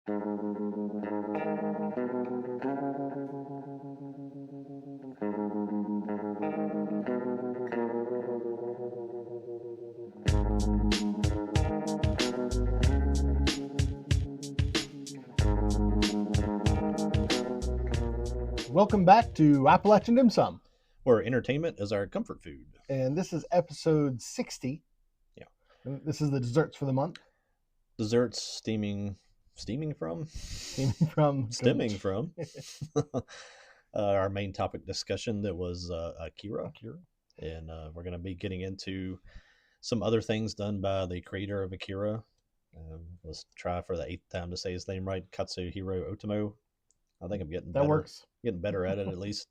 Welcome back to Appalachian Dim Sum, where entertainment is our comfort food. and this is episode 60. Yeah. And this is the desserts for the month. Desserts stemming from our main topic discussion that was Akira. And we're going to be getting into some other things done by the creator of Akira. Let's try for the 8th time to say his name right, Katsuhiro Otomo. I think I'm getting better. That works. Getting better at it at least.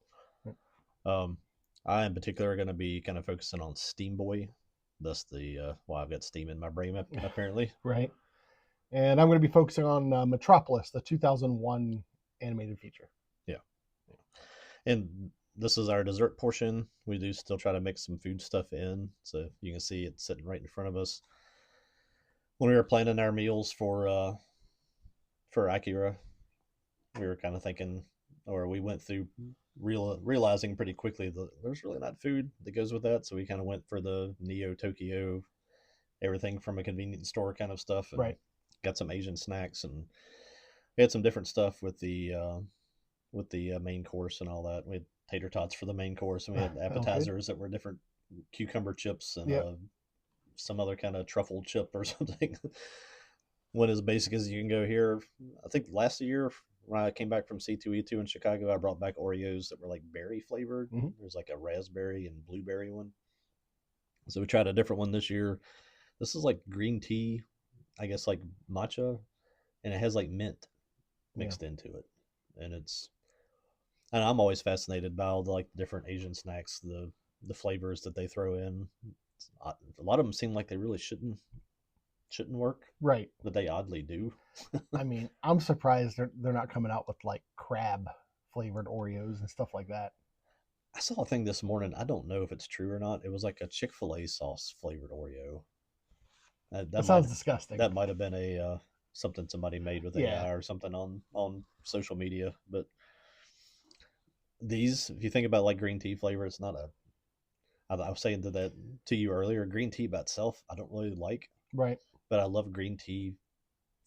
I in particular are going to be kind of focusing on Steamboy. Thus I've got steam in my brain apparently. Right. And I'm going to be focusing on Metropolis, the 2001 animated feature. Yeah. And this is our dessert portion. We do still try to mix some food stuff in. So you can see it's sitting right in front of us. When we were planning our meals for Akira, we were kind of thinking, or we went through realizing pretty quickly that there's really not food that goes with that. So we kind of went for the Neo Tokyo, everything from a convenience store kind of stuff. And right. Got some Asian snacks, and we had some different stuff with the main course and all that. We had tater tots for the main course, and we had appetizers that were different cucumber chips and some other kind of truffle chip or something. Went as basic as you can go here. I think last year when I came back from C2E2 in Chicago, I brought back Oreos that were like berry flavored. Mm-hmm. There's like a raspberry and blueberry one. So we tried a different one this year. This is like green tea, I guess like matcha, and it has like mint mixed into it. And I'm always fascinated by all the like different Asian snacks, the flavors that they throw in. A lot of them seem like they really shouldn't work, right? But they oddly do. I mean, I'm surprised they're not coming out with like crab flavored Oreos and stuff like that. I saw a thing this morning. I don't know if it's true or not. It was like a Chick-fil-A sauce flavored Oreo. That sounds disgusting. That might have been a something somebody made with AI or something on social media. But these, if you think about like green tea flavor, it's not a. I was saying that to you earlier. Green tea by itself, I don't really like. Right. But I love green tea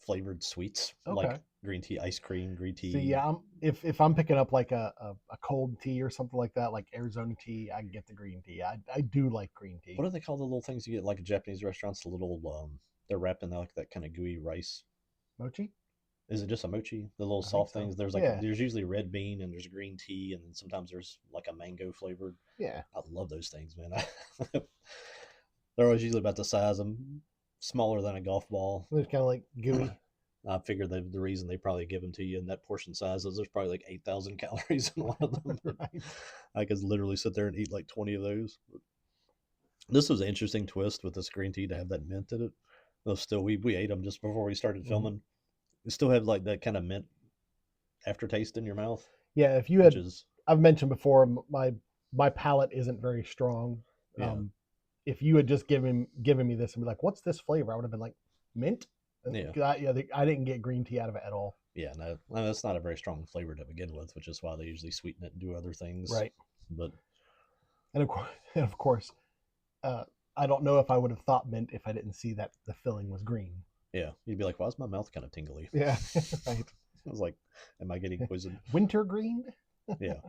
flavored sweets, like green tea ice cream, green tea. See, yeah, if I'm picking up like a cold tea or something like that, like Arizona tea, I can get the green tea. I do like green tea. What do they call the little things you get like at Japanese restaurants? The little they're wrapped in like that kind of gooey rice. Mochi? Is it just a mochi? The little soft things. There's there's usually red bean and there's green tea and then sometimes there's like a mango flavored. Yeah, I love those things, man. They're always usually about the size of smaller than a golf ball. They're kind of like gooey. I figure the reason they probably give them to you in that portion size is there's probably like 8,000 calories in one of them. Right. I could literally sit there and eat like 20 of those. But this was an interesting twist with this green tea to have that mint in it. Though still, we ate them just before we started filming. Mm-hmm. You still have like that kind of mint aftertaste in your mouth. Yeah, if you had, I've mentioned before, my palate isn't very strong. Yeah. If you had just given me this and be like, "What's this flavor?" I would have been like, "Mint." Yeah, I didn't get green tea out of it at all. Yeah, no, that's not a very strong flavor to begin with, which is why they usually sweeten it and do other things. Right. But of course, I don't know if I would have thought mint if I didn't see that the filling was green. Yeah, you'd be like, "Why is my mouth kind of tingly?" Yeah, right. I was like, "Am I getting poisoned?" Wintergreen. Yeah.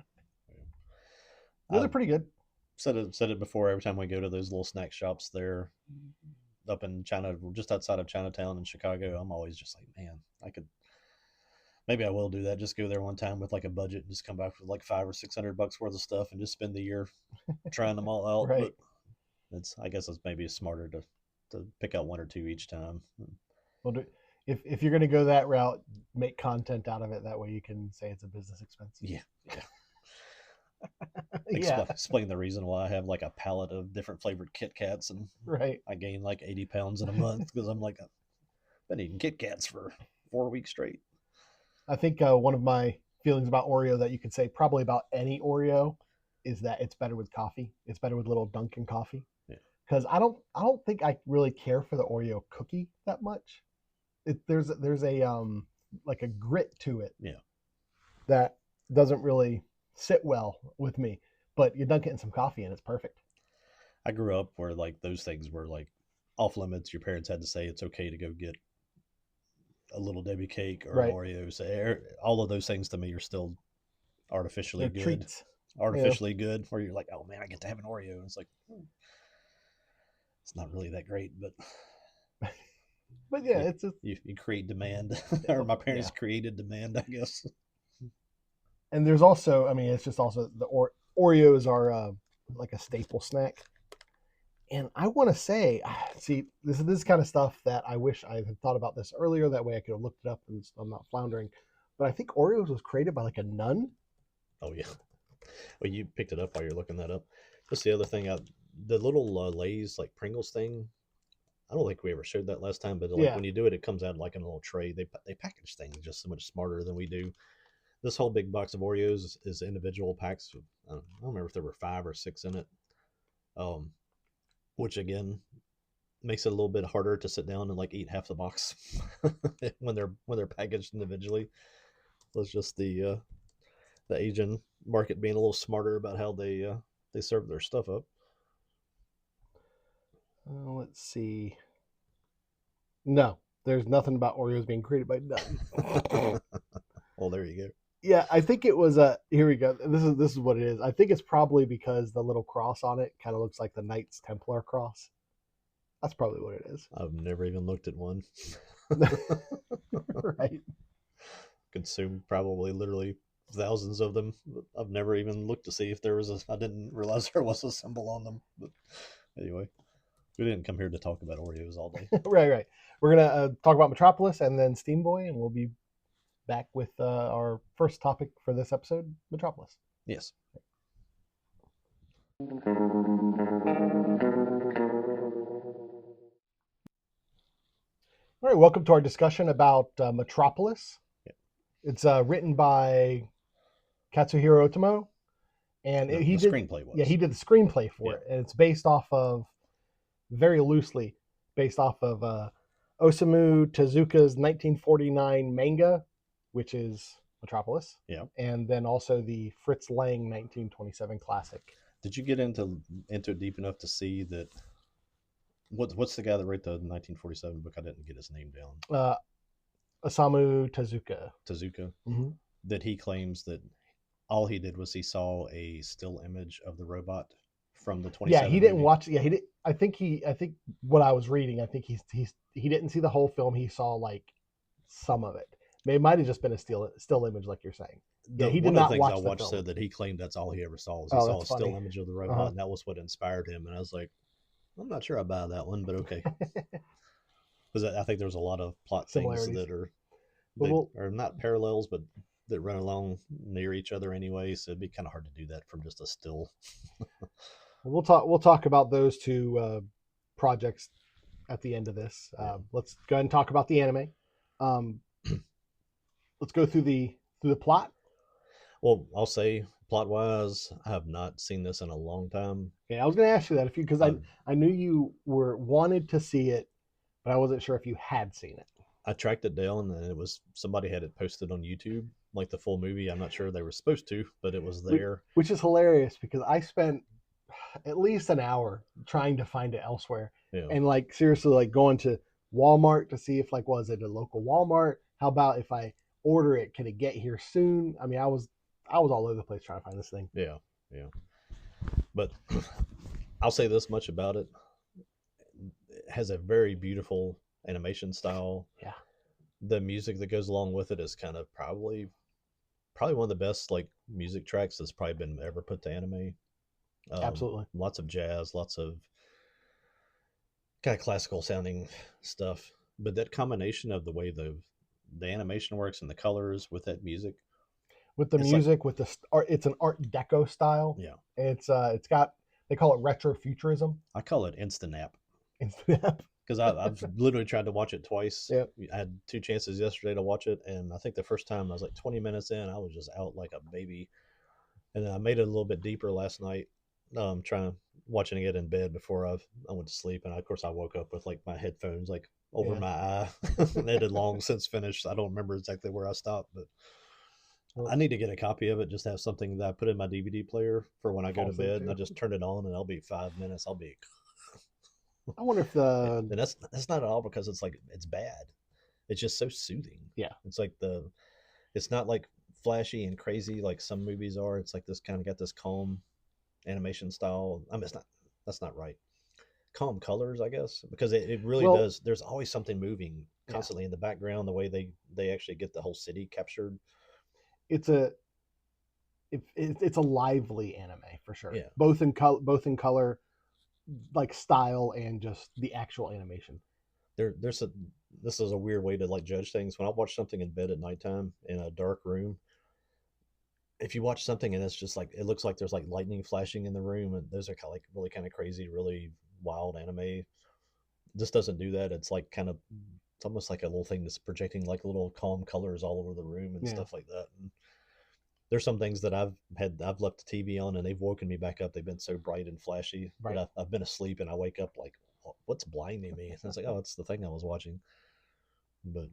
They're pretty good. Said it before. Every time we go to those little snack shops there up in China, just outside of Chinatown in Chicago, I'm always just like, man, maybe I will do that. Just go there one time with like a budget and just come back with like $500 or $600 worth of stuff and just spend the year trying them all out. Right. But I guess it's maybe smarter to pick out one or two each time. Well, if you're going to go that route, make content out of it. That way you can say it's a business expense. Yeah. Explain the reason why I have like a pallet of different flavored Kit Kats and I gain like 80 pounds in a month because I'm like, I've been eating Kit Kats for 4 weeks straight. I think one of my feelings about Oreo that you could say probably about any Oreo is that it's better with coffee. It's better with little Dunkin' coffee. Because I don't think I really care for the Oreo cookie that much. There's a like a grit to it. Yeah. That doesn't really sit well with me. But you dunk it in some coffee and it's perfect. I grew up where like those things were like off limits. Your parents had to say it's okay to go get a little Debbie cake or an Right. Oreo. So all of those things to me are still artificially They're good. treats. Artificially good, where you're like, oh man, I get to have an Oreo. And it's like, it's not really that great, but But yeah, it's just, you create demand, or my parents created demand, I guess. And there's also, I mean, it's just also the Oreos are like a staple snack. And I want to say, see, this is kind of stuff that I wish I had thought about this earlier. That way I could have looked it up and I'm not floundering. But I think Oreos was created by like a nun. Oh yeah. Well, you picked it up while you're looking that up. Just the other thing, the little Lay's like Pringles thing. I don't think we ever showed that last time, but like when you do it, it comes out like in a little tray. They package things just so much smarter than we do. This whole big box of Oreos is individual packs. I don't remember if there were 5 or 6 in it. Which again makes it a little bit harder to sit down and like eat half the box when they're packaged individually. It's just the Asian market being a little smarter about how they serve their stuff up. Let's see. No, there's nothing about Oreos being created by nun. Well, there you go. Yeah, I think it was here we go. This is what it is. I think it's probably because the little cross on it kind of looks like the Knights Templar cross. That's probably what it is. I've never even looked at one. Right. Consumed probably literally thousands of them. I've never even looked to see if there was I didn't realize there was a symbol on them. But anyway, we didn't come here to talk about Oreos all day. Right. We're gonna talk about Metropolis and then Steamboy, and we'll be back with our first topic for this episode, Metropolis. Yes. All right, welcome to our discussion about Metropolis. Yeah. It's written by Katsuhiro Otomo, and he did screenplay was. Yeah, he did the screenplay for it, and it's based off of, very loosely, based off of Osamu Tezuka's 1949 manga, which is Metropolis. Yeah. And then also the Fritz Lang 1927 classic. Did you get into it deep enough to see that? What's the guy that wrote the 1947 book? I didn't get his name down. Osamu Tezuka. Mm-hmm. That he claims that all he did was he saw a still image of the robot from the 27. Yeah, he didn't watch. Yeah, he did. I think what I was reading, I think he didn't see the whole film. He saw like some of it. It might have just been a still image, like you're saying. Yeah, he did not watch the film. One of the things I watched said that he claimed that's all he ever saw. Was he saw a still image of the robot, and that was what inspired him. And I was like, I'm not sure I buy that one, but okay. Because I think there's a lot of plot things that are not parallels, but that run along near each other anyway. So it'd be kind of hard to do that from just a still. We'll talk about those two projects at the end of this. Let's go ahead and talk about the anime. Let's go through the plot. Well, I'll say plot wise, I have not seen this in a long time. Okay, I was going to ask you that because I knew you wanted to see it, but I wasn't sure if you had seen it. I tracked it down, and it was somebody had it posted on YouTube, like the full movie. I'm not sure they were supposed to, but it was there. Which is hilarious because I spent at least an hour trying to find it elsewhere, and like seriously, like going to Walmart to see if was it a local Walmart? How about if I order it, can it get here soon? I mean, I was all over the place trying to find this thing. Yeah. But I'll say this much about it: it has a very beautiful animation style. Yeah. The music that goes along with it is kind of probably one of the best music tracks that's probably been ever put to anime. Absolutely. Lots of jazz, lots of kind of classical sounding stuff, but that combination of the way the animation works and the colors with that music, with the art, it's an Art Deco style. Yeah, it's got, they call it retrofuturism. I call it instant nap. Because I've literally tried to watch it twice. Yeah, I had 2 chances yesterday to watch it, and I think the first time I was 20 minutes in, I was just out like a baby, and then I made it a little bit deeper last night. Watching it in bed before I went to sleep, and of course I woke up with my headphones over my eye. It had long since finished. I don't remember exactly where I stopped, but I need to get a copy of it. Just have something that I put in my DVD player for when I go to bed, and I just turn it on, and I'll be 5 minutes. I'll be. I wonder if and that's not at all because it's like it's bad. It's just so soothing. Yeah, it's like it's not like flashy and crazy like some movies are. It's like this kind of got this calm animation style. I mean, it's not. That's not right. Calm colors, I guess, because it really does. There's always something moving constantly in the background. The way they actually get the whole city captured. It's a lively anime for sure. Yeah, both in color, like style, and just the actual animation. This is a weird way to like judge things. When I watch something in bed at nighttime in a dark room, if you watch something and it's just like it looks like there's like lightning flashing in the room, and those are kind of like really kind of crazy, really wild anime. This doesn't do that. It's like kind of it's almost like a little thing that's projecting like little calm colors all over the room and stuff like that. And there's some things that I've left the TV on and they've woken me back up. They've been so bright and flashy that I've been asleep and I wake up like, what's blinding me? And it's like, oh, it's the thing I was watching. But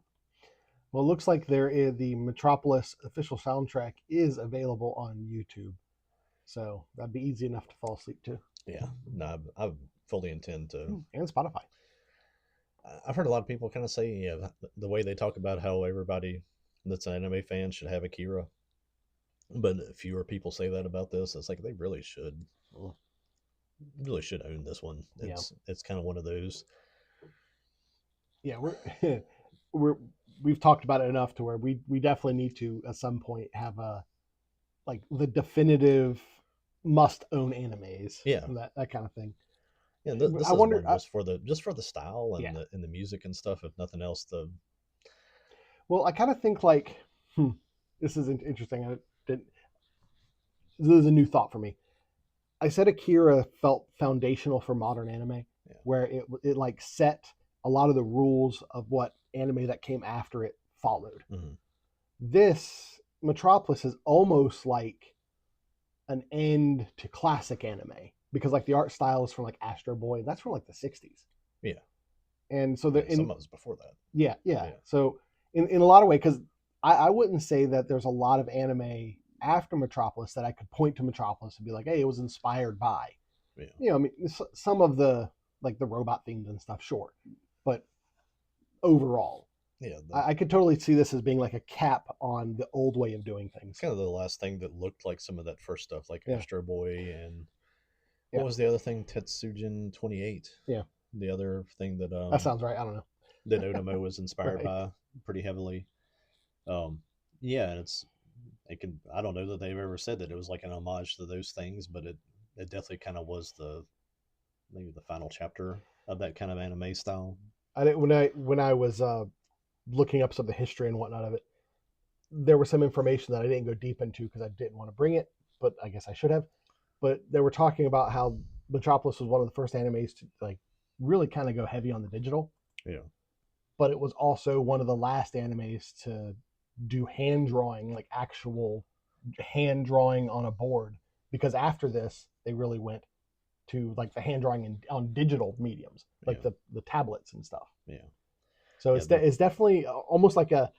well, it looks like the Metropolis official soundtrack is available on YouTube, so that'd be easy enough to fall asleep to. Yeah, no, I fully intend to. And Spotify. I've heard a lot of people kind of say, the way they talk about how everybody that's an anime fan should have Akira, but fewer people say that about this. It's like they really should own this one. It's kind of one of those. Yeah, we've talked about it enough to where we definitely need to at some point have like the definitive must own animes. Yeah, that kind of thing. Yeah, this I wonder just for the style and the music and stuff. If nothing else, well, I kind of think like this is interesting. This is a new thought for me. I said Akira felt foundational for modern anime, where it like set a lot of the rules of what anime that came after it followed. Mm-hmm. This Metropolis is almost like an end to classic anime because like the art style is from like Astro Boy. That's from like the 60s. Yeah. And so some of us before that. Yeah. So in a lot of ways, because I wouldn't say that there's a lot of anime after Metropolis that I could point to Metropolis and be like, hey, it was inspired by. Yeah. I mean, some of the like the robot themes and stuff, sure. But overall, I could totally see this as being like a cap on the old way of doing things. Kind of the last thing that looked like some of that first stuff, like Astro Boy and what was the other thing? Tetsujin 28. Yeah. The other thing that that sounds right. I don't know. That Otomo was inspired by pretty heavily. Yeah, and I don't know that they've ever said that it was like an homage to those things, but it definitely kind of was maybe the final chapter of that kind of anime style. When I was looking up some of the history and whatnot of it, there was some information that I didn't go deep into because I didn't want to bring it, but I guess I should have. But they were talking about how Metropolis was one of the first animes to like really kind of go heavy on the digital. Yeah. But it was also one of the last animes to do hand drawing, like actual hand drawing on a board, because after this they really went to like the hand drawing on digital mediums, like the tablets and stuff. Yeah. So it's definitely almost like a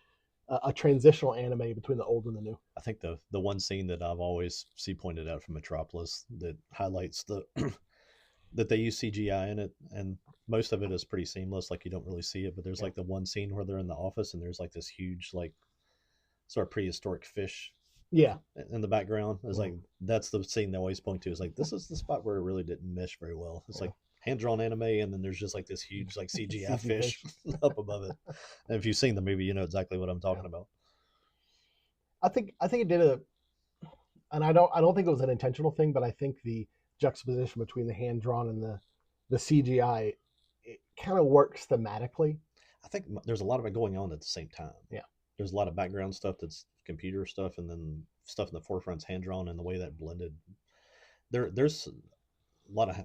transitional anime between the old and the new. I think the one scene that I've always see pointed out from Metropolis that highlights that they use CGI in it, and most of it is pretty seamless, like you don't really see it, but there's like the one scene where they're in the office and there's like this huge like sort of prehistoric fish in the background. It's like that's the scene they always point to. Is like this is the spot where it really didn't mesh very well. It's like hand-drawn anime, and then there's just like this huge like CGI fish up above it. And if you've seen the movie, you know exactly what I'm talking about. I think it did and I don't think it was an intentional thing, but I think the juxtaposition between the hand-drawn and the CGI, it kind of works thematically. I think there's a lot of it going on at the same time. Yeah. There's a lot of background stuff that's computer stuff, and then stuff in the forefront's hand-drawn, and the way that blended. There's a lot of,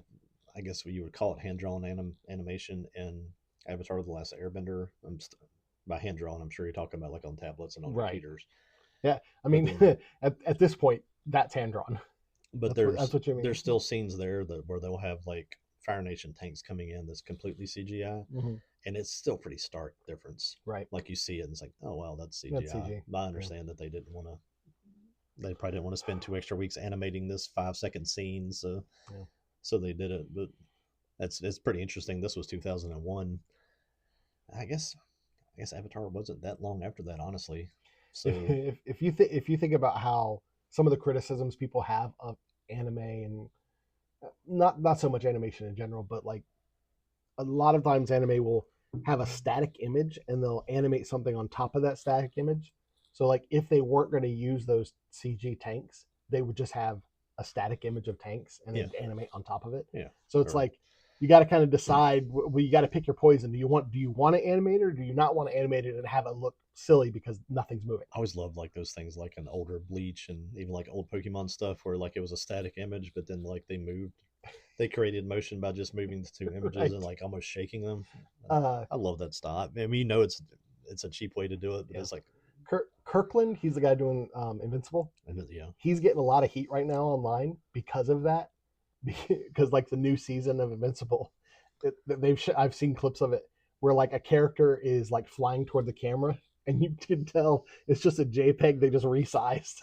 I guess what you would call it, hand-drawn animation in Avatar: The Last Airbender. By hand-drawn, I'm sure you're talking about like on tablets and on computers. Yeah, I mean, at this point, that's hand-drawn. But that's what you mean. There's still scenes there where they'll have like Fire Nation tanks coming in that's completely CGI, and it's still pretty stark difference. Right. Like you see it, and it's like, oh wow, that's CGI. That's CG. But I understand that they didn't want to. They probably didn't want to spend 2 extra weeks animating this 5-second scene, so they did it. But it's pretty interesting. This was 2001. I guess Avatar wasn't that long after that, honestly. So if you think about how some of the criticisms people have of anime, and not so much animation in general, but like a lot of times anime will have a static image and they'll animate something on top of that static image. So like if they weren't going to use those CG tanks, they would just have a static image of tanks and then animate on top of it. Yeah. So it's like you got to kind of decide. Well, you got to pick your poison. Do you want to animate it, or do you not want to animate it and have it look silly because nothing's moving? I always loved like those things, like an older Bleach and even like old Pokemon stuff, where like it was a static image, but then like they created motion by just moving the two images Right. and like almost shaking them. I love that style. I mean, it's a cheap way to do it, but it's like Kirkland. He's the guy doing Invincible. Yeah, he's getting a lot of heat right now online because of that. Because like the new season of Invincible, I've seen clips of it where like a character is like flying toward the camera, and you can tell it's just a JPEG they just resized.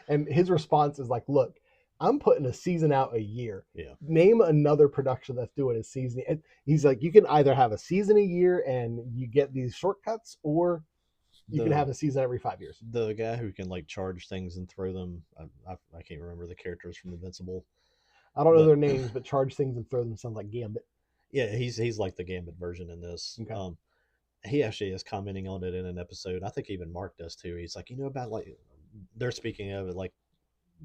And his response is like, "Look, I'm putting a season out a year. Yeah. Name another production that's doing a season." And he's like, "You can either have a season a year and you get these shortcuts, or you can have a season every 5 years." The guy who can like charge things and throw them, I can't remember the characters from Invincible. I don't know their names, but charge things and throw them sounds like Gambit. Yeah, he's like the Gambit version in this. Okay. He actually is commenting on it in an episode. I think even Mark does too. He's like, about like they're speaking of it like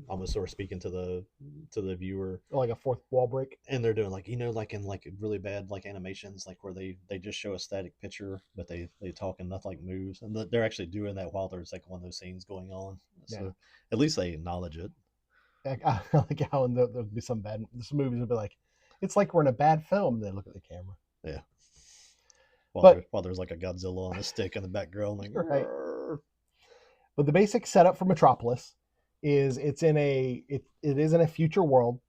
almost sort of speaking to the viewer, like a fourth wall break, and they're doing like like in like really bad like animations, like where they just show a static picture but they talk and nothing like moves, and they're actually doing that while there's like one of those scenes going on. So at least they acknowledge it. I like how there'll be some movies will be like, it's like we're in a bad film. They look at the camera. Yeah. While there's like a Godzilla on a stick in the background, like right. But the basic setup for Metropolis is it is in a future world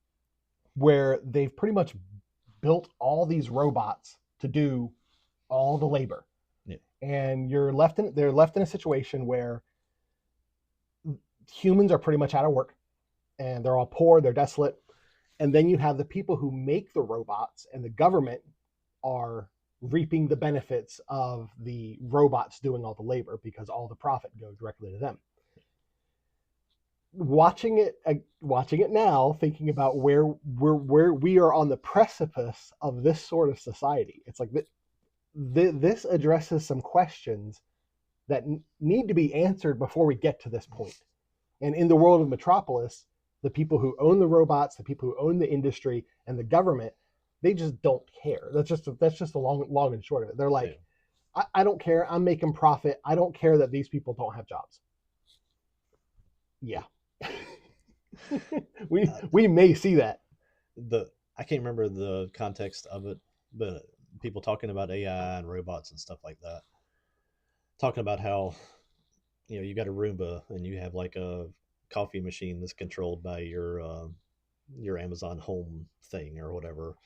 where they've pretty much built all these robots to do all the labor. Yeah. And they're left in a situation where humans are pretty much out of work and they're all poor, they're desolate. And then you have the people who make the robots, and the government are reaping the benefits of the robots doing all the labor because all the profit goes directly to them. Watching it now, thinking about where we are on the precipice of this sort of society, it's like this addresses some questions that need to be answered before we get to this point. And in the world of Metropolis, the people who own the robots, the people who own the industry, and the government, they just don't care. That's just the long and short of it. They're like, I don't care. I'm making profit. I don't care that these people don't have jobs. Yeah. we may see that. I can't remember the context of it, but people talking about AI and robots and stuff like that, talking about how you got a Roomba and you have like a coffee machine that's controlled by your Amazon Home thing or whatever,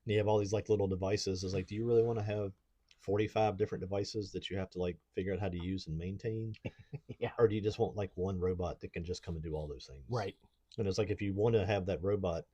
and you have all these like little devices. It's like, do you really want to have 45 different devices that you have to like figure out how to use and maintain? Yeah. Or do you just want like one robot that can just come and do all those things? Right. And it's like, if you want to have that robot,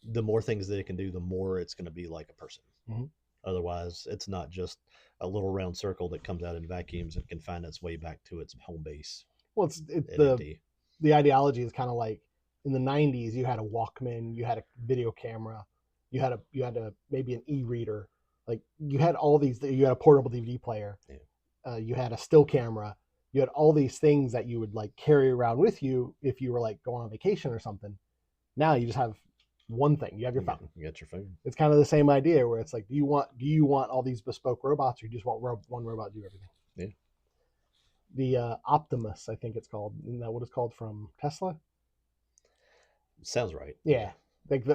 the more things that it can do, the more it's going to be like a person. Mm-hmm. Otherwise, it's not just a little round circle that comes out in vacuums and can find its way back to its home base. Well, the ideology is kind of like in the 90s, you had a Walkman, you had a video camera, you had a maybe an e-reader, like you had all these. You had a portable DVD player, you had a still camera, you had all these things that you would like carry around with you if you were like going on vacation or something. Now you just have one thing. You have your phone. You got your phone. It's kind of the same idea where it's like, do you want all these bespoke robots, or you just want one robot to do everything? Yeah. The Optimus, I think it's called. Isn't that what it's called from Tesla? Sounds right. Yeah. Like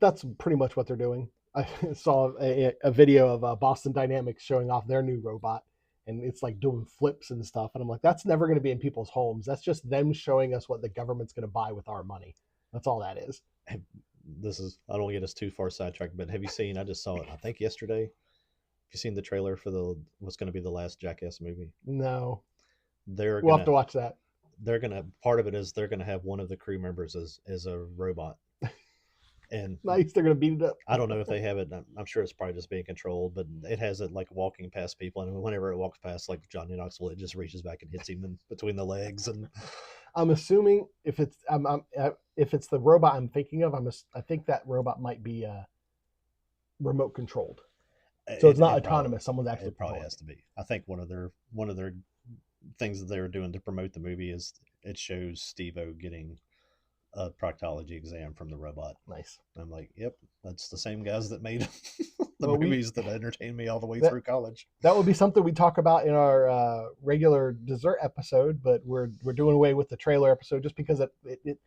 that's pretty much what they're doing. I saw a video of Boston Dynamics showing off their new robot, and it's like doing flips and stuff. And I'm like, that's never going to be in people's homes. That's just them showing us what the government's going to buy with our money. That's all that is. I don't want to get us too far sidetracked, but have you seen? I just saw it. I think yesterday. Have you seen the trailer for what's going to be the last Jackass movie? No. They're We'll have gonna to watch that. part of it is they're gonna have one of the crew members as a robot, and Nice. They're gonna beat it up. I don't know if they have it. I'm sure it's probably just being controlled, but it has it like walking past people, and whenever it walks past like Johnny Knoxville, it just reaches back and hits him in between the legs. And I'm assuming if it's the robot I'm thinking of, I think that robot might be remote controlled, so it's not autonomous. Someone's actually it probably has to be. I think one of their things that they were doing to promote the movie is it shows Steve-O getting a proctology exam from the robot. Nice. I'm like, yep, that's the same guys that made the movies that entertained me all the way through college. That would be something we talk about in our regular dessert episode, but we're doing away with the trailer episode just because it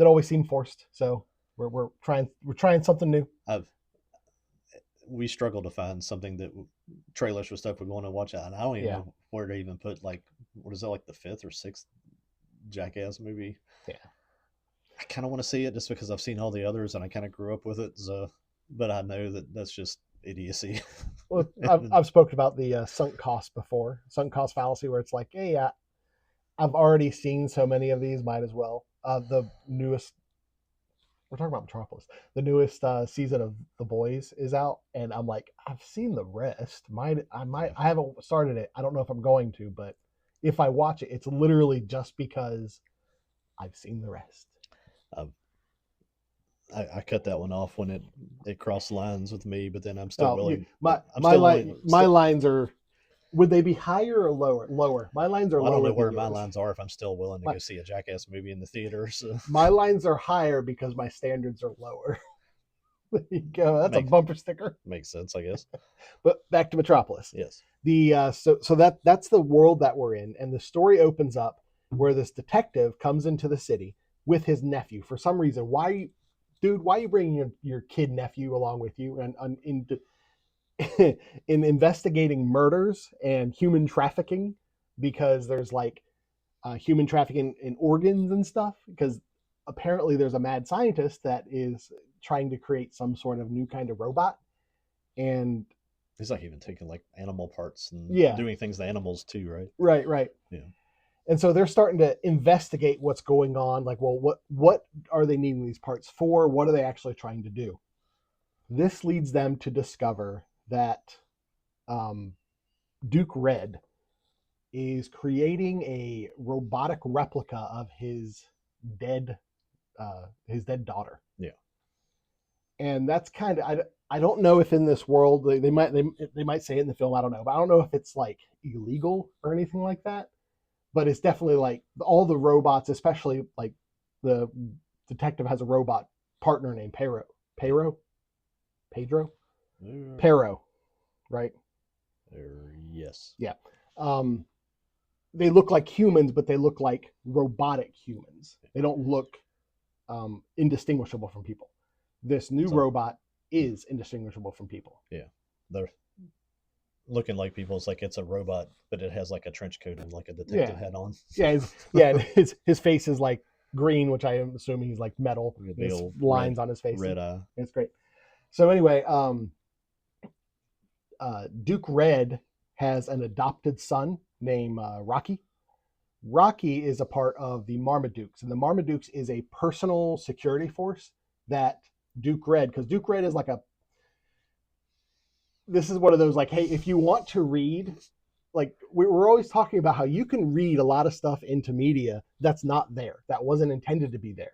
always seemed forced. So we're trying something new. We struggle to find something that trailers for stuff we're going to watch out, and I don't even know where to even put, like, what is that, like the 5th or 6th Jackass movie? Yeah, I kind of want to see it just because I've seen all the others and I kind of grew up with it. So, but I know that's just idiocy. Well, I've spoken about the sunk cost before, sunk cost fallacy, where it's like, hey, I've already seen so many of these, might as well. The newest. We're talking about Metropolis. The newest season of The Boys is out, and I'm like, I've seen the rest. I haven't started it. I don't know if I'm going to, but if I watch it, it's literally just because I've seen the rest. I cut that one off when it crossed lines with me, but then I'm still willing. My lines are. Would they be higher or lower? Lower. My lines are lower. I don't know where my lines are if I'm still willing to go see a Jackass movie in the theater. So. My lines are higher because my standards are lower. There you go. That's a bumper sticker. Makes sense, I guess. But back to Metropolis. Yes. So that's the world that we're in, and the story opens up where this detective comes into the city with his nephew. For some reason, why are you bringing your kid nephew along with you and in investigating murders and human trafficking, because there's like human trafficking in organs and stuff, because apparently there's a mad scientist that is trying to create some sort of new kind of robot, and he's like even taking like animal parts and doing things to animals too, right? Right. Yeah. And so they're starting to investigate what's going on. Like, well, what are they needing these parts for? What are they actually trying to do? This leads them to discover that Duke Red is creating a robotic replica of his dead daughter. Yeah. And that's kind of, I don't know if in this world they might say it in the film, I don't know, but I don't know if it's like illegal or anything like that. But it's definitely like all the robots, especially like the detective has a robot partner named Pedro, right? Yes. Yeah. They look like humans, but they look like robotic humans. They don't look indistinguishable from people. This new robot is indistinguishable from people. Yeah. They're looking like people. It's like it's a robot, but it has like a trench coat and like a detective hat on. His face is like green, which I am assuming he's like metal. His lines on his face. Red eye. It's great. So anyway, Duke Red has an adopted son named Rocky. Rocky is a part of the Marmadukes, and the Marmadukes is a personal security force that Duke Red, because Duke Red is like this is one of those like, hey, if you want to read, like we're always talking about how you can read a lot of stuff into media that's not there, that wasn't intended to be there.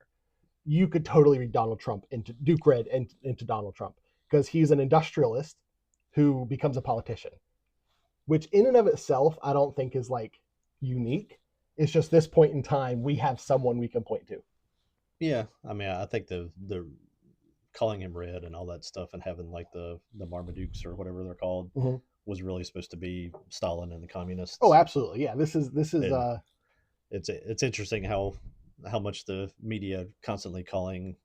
You could totally read Donald Trump into Duke Red and into Donald Trump, because he's an industrialist who becomes a politician, which in and of itself, I don't think is like unique. It's just this point in time, we have someone we can point to. Yeah. I mean, I think the calling him Red and all that stuff and having like the Marmadukes or whatever they're called was really supposed to be Stalin and the communists. Oh, absolutely. Yeah. This is it's interesting how much the media constantly calling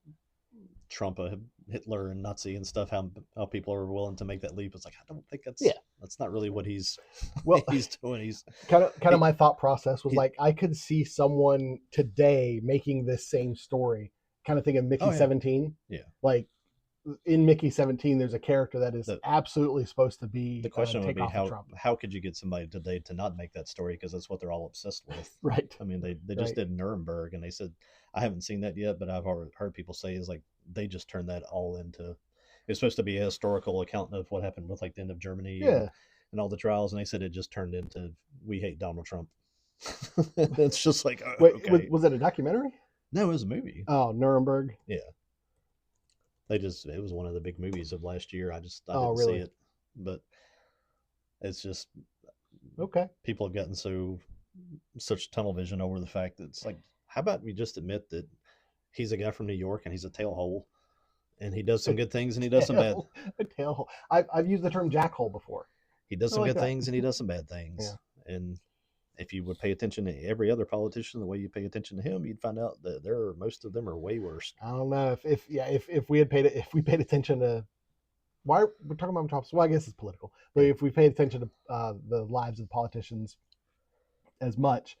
Trump a Hitler and Nazi and stuff, how people are willing to make that leap. It's like, I don't think that's not really what he's doing. He's kind of my thought process was like, I could see someone today making this same story, kind of thinking Mickey 17. Yeah. Like in Mickey 17, there's a character that is absolutely supposed to be. The question would be how could you get somebody today to not make that story, because that's what they're all obsessed with. Right. I mean, they just did Nuremberg, and they said, I haven't seen that yet, but I've heard people say is like they just turned that all into. It's supposed to be a historical account of what happened with like the end of Germany and all the trials, and they said it just turned into we hate Donald Trump. It's just like wait, okay. Was it a documentary? No, it was a movie. Oh, Nuremberg. Yeah. It was one of the big movies of last year. I didn't really? see it, but it's just okay. People have gotten such tunnel vision over the fact that it's like, how about we just admit that he's a guy from New York and he's a tailhole, and he does some good things and he does some bad. A tailhole. I've used the term jackhole before. He does some good things and he does some bad things. Yeah. And if you would pay attention to every other politician the way you pay attention to him, you'd find out that most of them are way worse. I don't know if we paid attention to why we're talking about Metropolis. Well, I guess it's political, but if we paid attention to the lives of the politicians as much,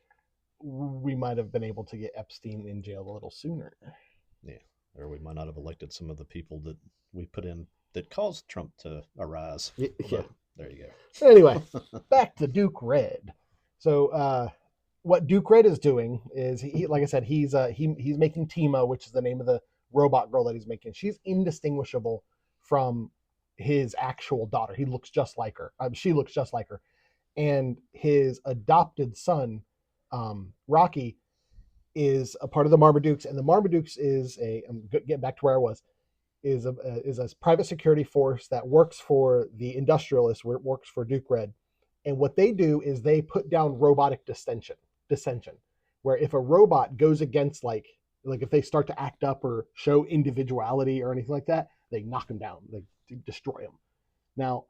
we might have been able to get Epstein in jail a little sooner. Yeah, or we might not have elected some of the people that we put in that caused Trump to arise. Yeah. But there you go. Anyway, back to Duke Red. So what Duke Red is doing is, he like I said, he's making Tima, which is the name of the robot girl that he's making. She's indistinguishable from his actual daughter. He looks just like her. She looks just like her. And his adopted son, Rocky, is a part of the Marmadukes. And the Marmadukes is I'm getting back to where I was, is a private security force that works for the industrialists, where it works for Duke Red. And what they do is they put down robotic dissension, where if a robot goes against like if they start to act up or show individuality or anything like that, they knock them down, they destroy them. Now,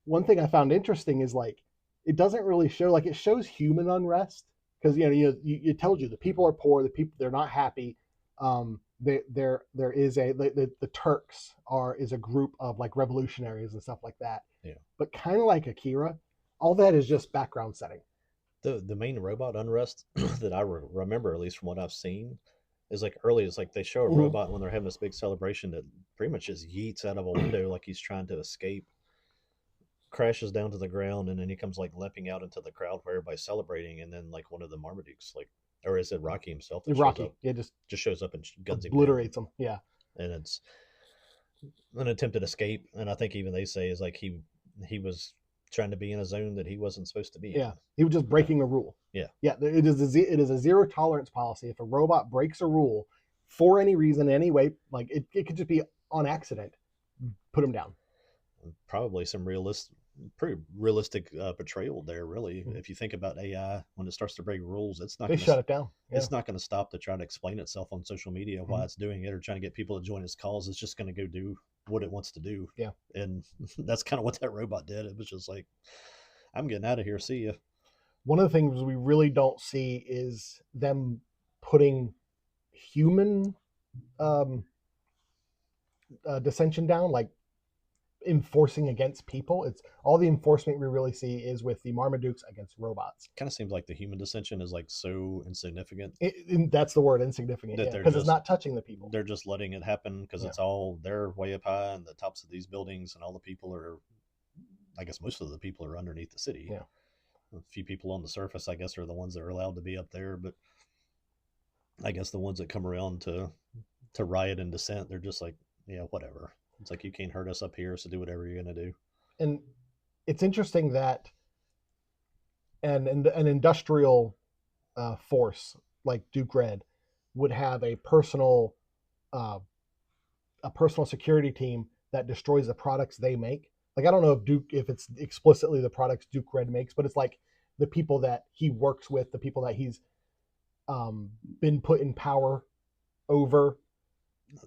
one thing I found interesting is like it doesn't really show, like it shows human unrest, because it tells you the people are poor, the people, they're not happy. There is the Turks is a group of like revolutionaries and stuff like that. Yeah. But kind of like Akira, all that is just background setting. The main robot unrest that I remember, at least from what I've seen, is like early. It's like they show a robot when they're having this big celebration that pretty much just yeets out of a window like he's trying to escape, crashes down to the ground, and then he comes like leaping out into the crowd where everybody's celebrating, and then like one of the Marmadukes, like, or is it Rocky himself? Rocky, just shows up and guns obliterates him. Yeah, and it's an attempted escape, and I think even they say is like he was trying to be in a zone that he wasn't supposed to be in. Yeah, he was just breaking a rule. Yeah. It is a zero tolerance policy. If a robot breaks a rule for any reason, any way, like it could just be on accident, put him down. Probably some pretty realistic portrayal there, really. Mm-hmm. If you think about AI, when it starts to break rules, they shut it down. Yeah. It's not going to stop to try to explain itself on social media why it's doing it or trying to get people to join its calls. It's just going to go do what it wants to do. Yeah. And that's kind of what that robot did. It was just like, I'm getting out of here. See ya. One of the things we really don't see is them putting human dissension down, like enforcing against people. It's all the enforcement we really see is with the Marmadukes against robots. Kind of seems like the human dissension is like it's insignificant. That's the word, insignificant, because it's not touching the people. They're just letting it happen because it's all, they're way up high on the tops of these buildings, and all the people are, I guess most of the people are underneath the city. Yeah. A few people on the surface, I guess, are the ones that are allowed to be up there, but I guess the ones that come around to riot and dissent, they're just like, yeah, whatever. It's like, you can't hurt us up here, so do whatever you're going to do. And it's interesting that an industrial force like Duke Red would have a personal security team that destroys the products they make. Like, I don't know if it's explicitly the products Duke Red makes, but it's like the people that he works with, the people that he's been put in power over.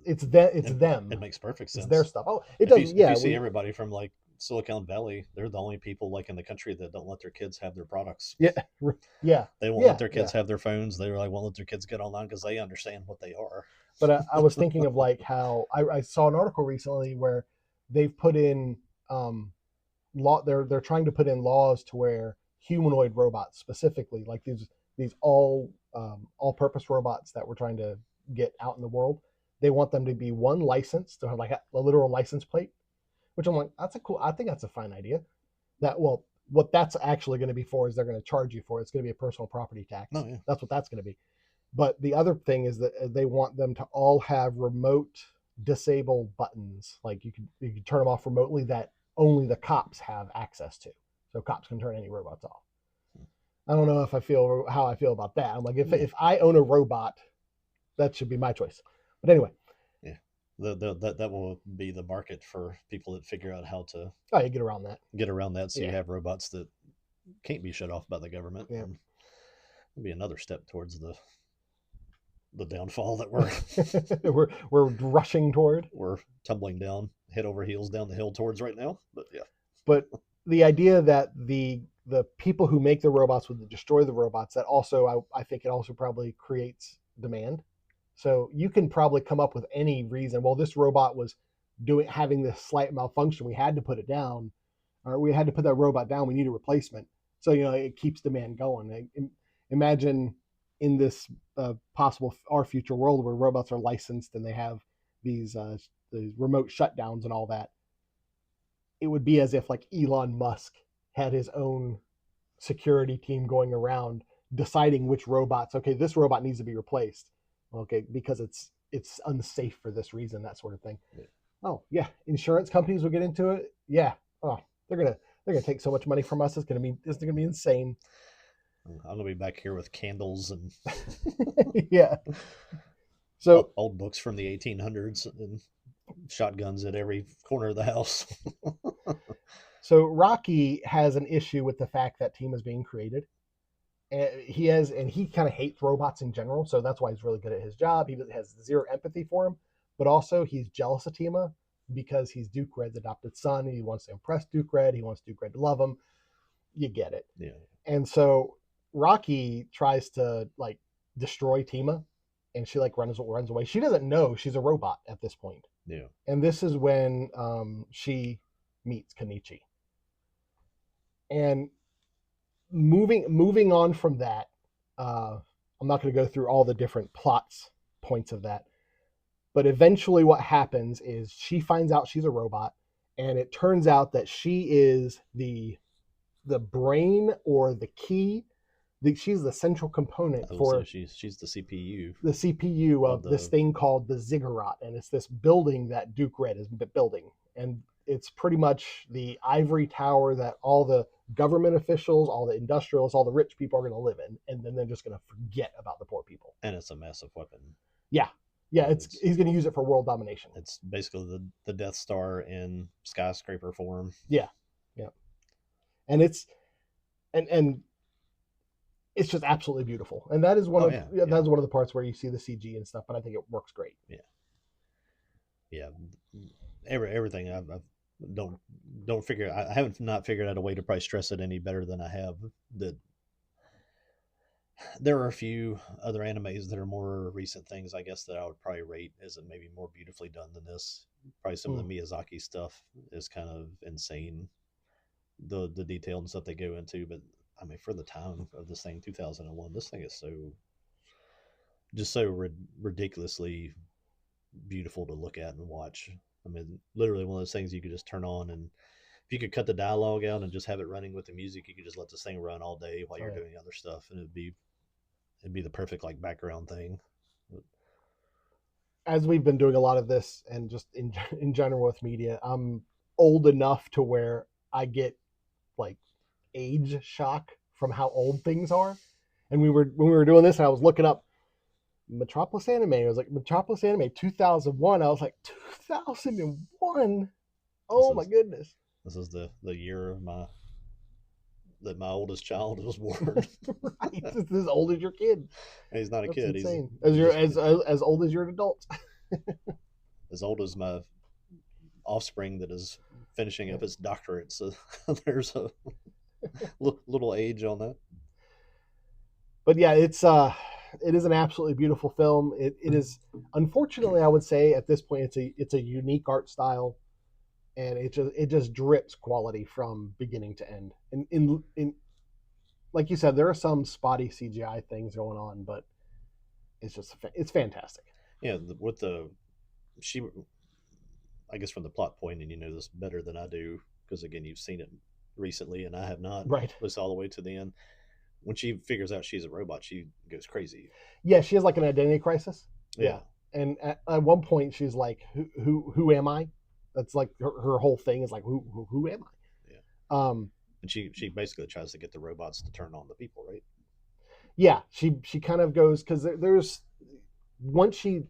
It's them. It makes perfect sense. It's their stuff. Oh, it does. If you see everybody from like Silicon Valley, they're the only people like in the country that don't let their kids have their products. Yeah. They won't let their kids have their phones. They won't let their kids get online because they understand what they are. But I was thinking of like how I saw an article recently where they've put in law. They're trying to put in laws to where humanoid robots, specifically like these all-purpose robots that we're trying to get out in the world, they want them to be one license to have like a literal license plate, which I'm like, I think that's a fine idea. What that's actually going to be for is they're going to charge you for it. It's going to be a personal property tax. Oh, yeah. That's what that's going to be. But the other thing is that they want them to all have remote disable buttons. Like you can turn them off remotely that only the cops have access to. So cops can turn any robots off. I don't know how I feel about that. I'm like, if I own a robot, that should be my choice. But anyway. Yeah. That will be the market for people that figure out how to you get around that. So you have robots that can't be shut off by the government. Yeah. And it'll be another step towards the downfall that we're rushing toward. We're tumbling down head over heels down the hill towards right now. But yeah. But the idea that the people who make the robots would destroy the robots, that also I think it also probably creates demand. So you can probably come up with any reason. Well, this robot was having this slight malfunction. We had to put it down, or we had to put that robot down. We need a replacement. So it keeps demand going. Imagine in this possible our future world where robots are licensed and they have these remote shutdowns and all that. It would be as if like Elon Musk had his own security team going around deciding which robots. Okay, this robot needs to be replaced. Okay, because it's unsafe for this reason, that sort of thing. Yeah. Oh yeah, insurance companies will get into it. Yeah. Oh, they're gonna take so much money from us. It's gonna be insane. I'm gonna be back here with candles and yeah. So old books from the 1800s and shotguns at every corner of the house. So Rocky has an issue with the fact that team is being created. And he kind of hates robots in general, so that's why he's really good at his job. He has zero empathy for him, but also he's jealous of Tima because he's Duke Red's adopted son. He wants to impress Duke Red. He wants Duke Red to love him. You get it. Yeah. And so Rocky tries to like destroy Tima, and she like runs away. She doesn't know she's a robot at this point. Yeah. And this is when she meets Kenichi. And moving on from that, I'm not going to go through all the different points of that, but eventually what happens is she finds out she's a robot, and it turns out that she is the brain or the key. She's the central component for she's the CPU. The CPU of this thing called the Ziggurat, and it's this building that Duke Red is building, and it's pretty much the ivory tower that all the government officials, all the industrialists, all the rich people are going to live in, and then they're just going to forget about the poor people. And it's a massive weapon. Yeah. He's going to use it for world domination. It's basically the Death Star in skyscraper form. Yeah. And it's and it's just absolutely beautiful, and that is one that's one of the parts where you see the CG and stuff, but I think it works great. Yeah. Everything I don't figure. I haven't not figured out a way to probably stress it any better than I have. That there are a few other animes that are more recent things, I guess, that I would probably rate as maybe more beautifully done than this. Probably some of the Miyazaki stuff is kind of insane. The detail and stuff they go into, but I mean, for the time of this thing, 2001, this thing is so ridiculously beautiful to look at and watch. I mean, literally one of those things you could just turn on, and if you could cut the dialogue out and just have it running with the music, you could just let this thing run all day while you're doing other stuff, and it'd be the perfect like background thing. As we've been doing a lot of this, and just in general with media, I'm old enough to where I get like age shock from how old things are. And when we were doing this, and I was looking up Metropolis Anime. I was like, Metropolis Anime 2001. I was like, 2001? Oh my goodness. This is the year that my oldest child was born. Right. This is as old as your kid. And he's not a kid. Insane. As old as you're an adult. As old as my offspring that is finishing up his doctorate. So there's a little age on that. But yeah, it is an absolutely beautiful film. It is, unfortunately, I would say at this point it's a unique art style, and it just drips quality from beginning to end. And in like you said, there are some spotty CGI things going on, but it's fantastic. Yeah, with the she, I guess from the plot point, and you know this better than I do, because again, you've seen it recently, and I have not. Right. At least all the way to the end. When she figures out she's a robot, she goes crazy. Yeah, she has like an identity crisis. Yeah. And at one point, she's like, "Who am I?" That's like her whole thing is like, "Who am I?" Yeah. And she basically tries to get the robots to turn on the people, right? Yeah, she kind of goes because there's once she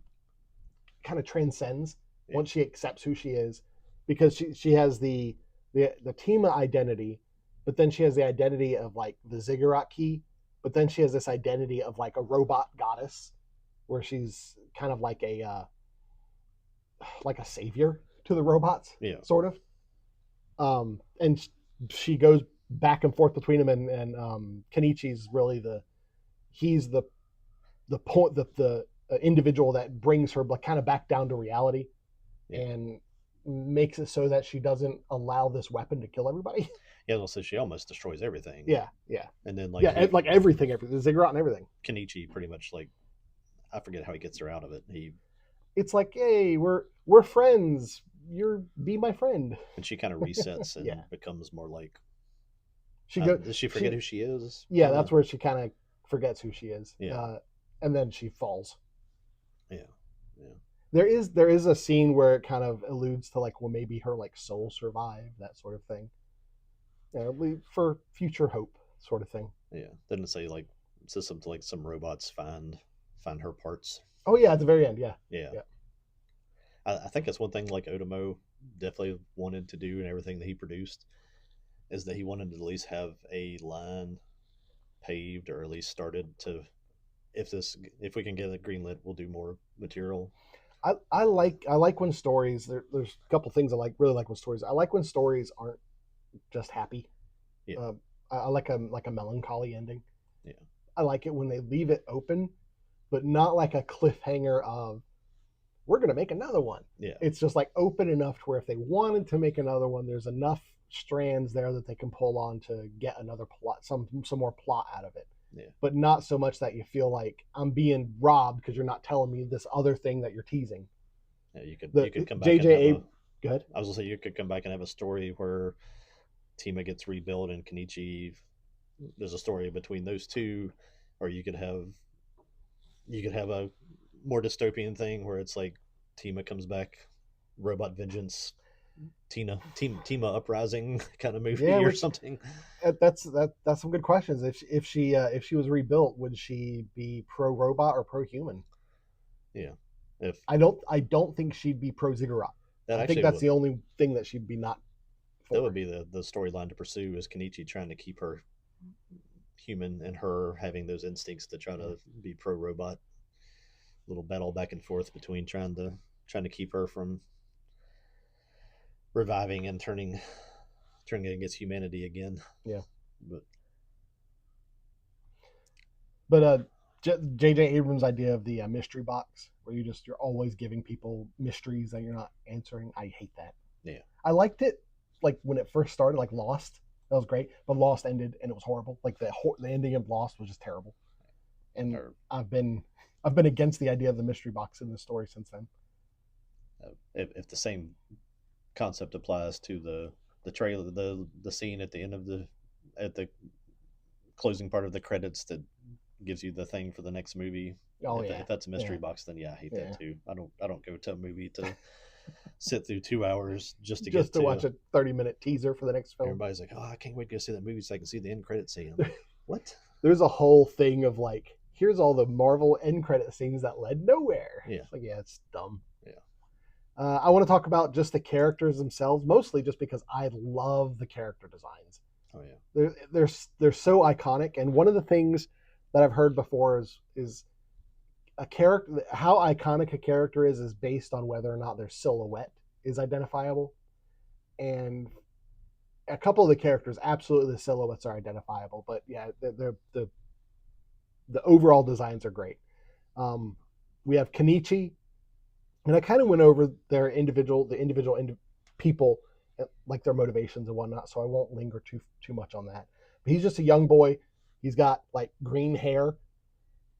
kind of transcends, once she accepts who she is, because she has the Tima identity, but then she has the identity of like the ziggurat key, but then she has this identity of like a robot goddess, where she's kind of like a savior to the robots, sort of. And she goes back and forth between him and Kenichi's really he's the point the individual that brings her kind of back down to reality, and makes it so that she doesn't allow this weapon to kill everybody. Yeah, so she almost destroys everything. Yeah. And then like everything, the ziggurat and everything. Kenichi pretty much like, I forget how he gets her out of it. It's like, hey, we're friends. Be my friend. And she kind of resets and becomes more like. Does she forget who she is? Yeah, that's where she kind of forgets who she is. Yeah. And then she falls. Yeah. There is a scene where it kind of alludes to like, well, maybe her like soul survived, that sort of thing. For future hope, sort of thing. Yeah. Didn't it say like, it says something like some robots find her parts. Oh yeah, at the very end, yeah. I think that's one thing like Otomo definitely wanted to do, and everything that he produced is that he wanted to at least have a line paved, or at least started to, if we can get it greenlit, we'll do more material. I like when stories there's a couple things I really like when stories. I like when stories aren't just happy. Yeah. I like a melancholy ending. Yeah. I like it when they leave it open, but not like a cliffhanger of we're going to make another one. Yeah. It's just like open enough to where if they wanted to make another one, there's enough strands there that they can pull on to get another plot, some more plot out of it. Yeah. But not so much that you feel like I'm being robbed because you're not telling me this other thing that you're teasing. Yeah, you could come back. Go ahead. I was gonna say you could come back and have a story where Tima gets rebuilt and Kenichi. There's a story between those two, or you could have a more dystopian thing where it's like Tima comes back, robot vengeance, Tima uprising kind of movie, or something. That's some good questions. If she was rebuilt, would she be pro robot or pro human? Yeah. I don't think she'd be pro ziggurat. I think that's the only thing that she'd be not for. That would be the storyline to pursue, is Kenichi trying to keep her human and her having those instincts to try to be pro robot. Little battle back and forth between trying to keep her from reviving and turning against humanity again. Yeah. But J.J. Abrams' idea of the mystery box, where you're always giving people mysteries that you're not answering, I hate that. Yeah. I liked it like when it first started, like Lost. That was great, but Lost ended and it was horrible. Like the ending of Lost was just terrible. And I've been against the idea of the mystery box in the story since then. If the same concept applies to the trailer, the scene at the end of at the closing part of the credits that gives you the thing for the next movie. If that's a mystery box, then I hate that too. I don't go to a movie to sit through 2 hours just to watch a 30-minute teaser for the next film. Everybody's like, oh, I can't wait to go see that movie so I can see the end credit scene. I'm like, what? There's a whole thing of like, here's all the Marvel end credit scenes that led nowhere. Yeah. It's like, it's dumb. Yeah. I want to talk about just the characters themselves, mostly just because I love the character designs. Oh yeah. They're so iconic, and one of the things that I've heard before is a character, how iconic a character is based on whether or not their silhouette is identifiable. And a couple of the characters, absolutely the silhouettes are identifiable, but yeah, the overall designs are great. We have Kenichi, and I kind of went over the individual people, like their motivations and whatnot, so I won't linger too much on that. But he's just a young boy. He's got like green hair,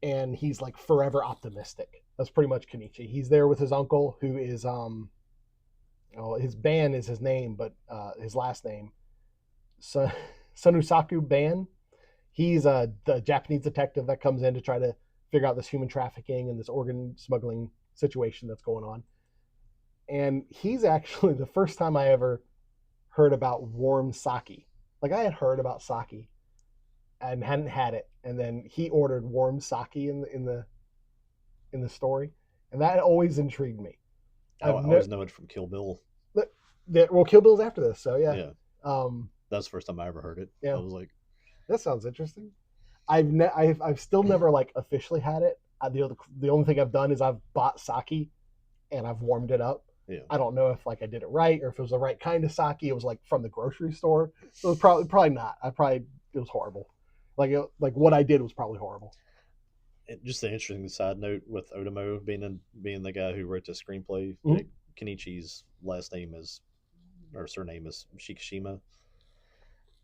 and he's like forever optimistic. That's pretty much Kenichi. He's there with his uncle, who is his Ban is his name, but his last name, Sanusaku Ban. He's the Japanese detective that comes in to try to figure out this human trafficking and this organ smuggling situation that's going on. And he's actually the first time I ever heard about warm sake. Like, I had heard about sake and hadn't had it, and then he ordered warm sake in the story, and that always intrigued me. I always know it from Kill Bill. Well, Kill Bill's after this, so yeah. That's the first time I ever heard it. Yeah. I was like, that sounds interesting. I've still never like officially had it. The only thing I've done is I've bought sake and I've warmed it up. Yeah. I don't know if like I did it right or if it was the right kind of sake. It was like from the grocery store. So it was probably not. It was horrible. Like what I did was probably horrible. Just an interesting side note with Otomo being the guy who wrote the screenplay. Mm-hmm. Kenichi's last name is, or surname is Shikishima.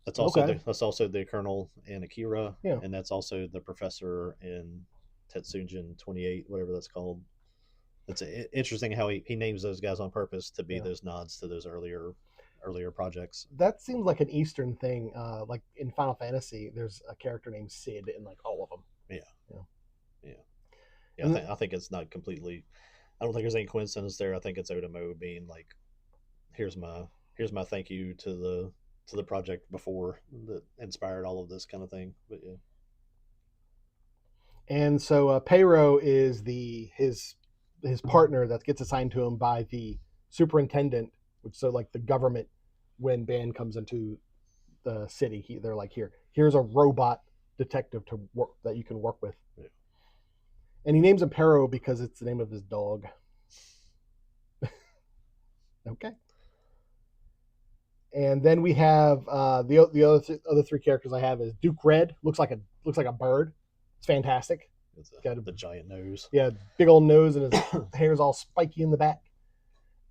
That's also the colonel in Akira, and that's also the professor in Tetsujin 28, whatever that's called. It's interesting how he names those guys on purpose to be those nods to those earlier projects. That seems like an Eastern thing. Like in Final Fantasy, there's a character named Sid in like all of them. Yeah. I think it's not completely. I don't think there's any coincidence there. I think it's Otomo being like, here's my thank you to the project before that inspired all of this kind of thing. But yeah. And so Peiro is his partner that gets assigned to him by the superintendent, which so like the government. When Ban comes into the city, they're like, here's a robot detective to work that you can work with. Yeah. And he names him Peiro because it's the name of his dog. Okay. And then we have the other three characters I have is Duke Red. Looks like a bird. It's fantastic. It's the giant nose. Yeah, big old nose, and his hair's all spiky in the back.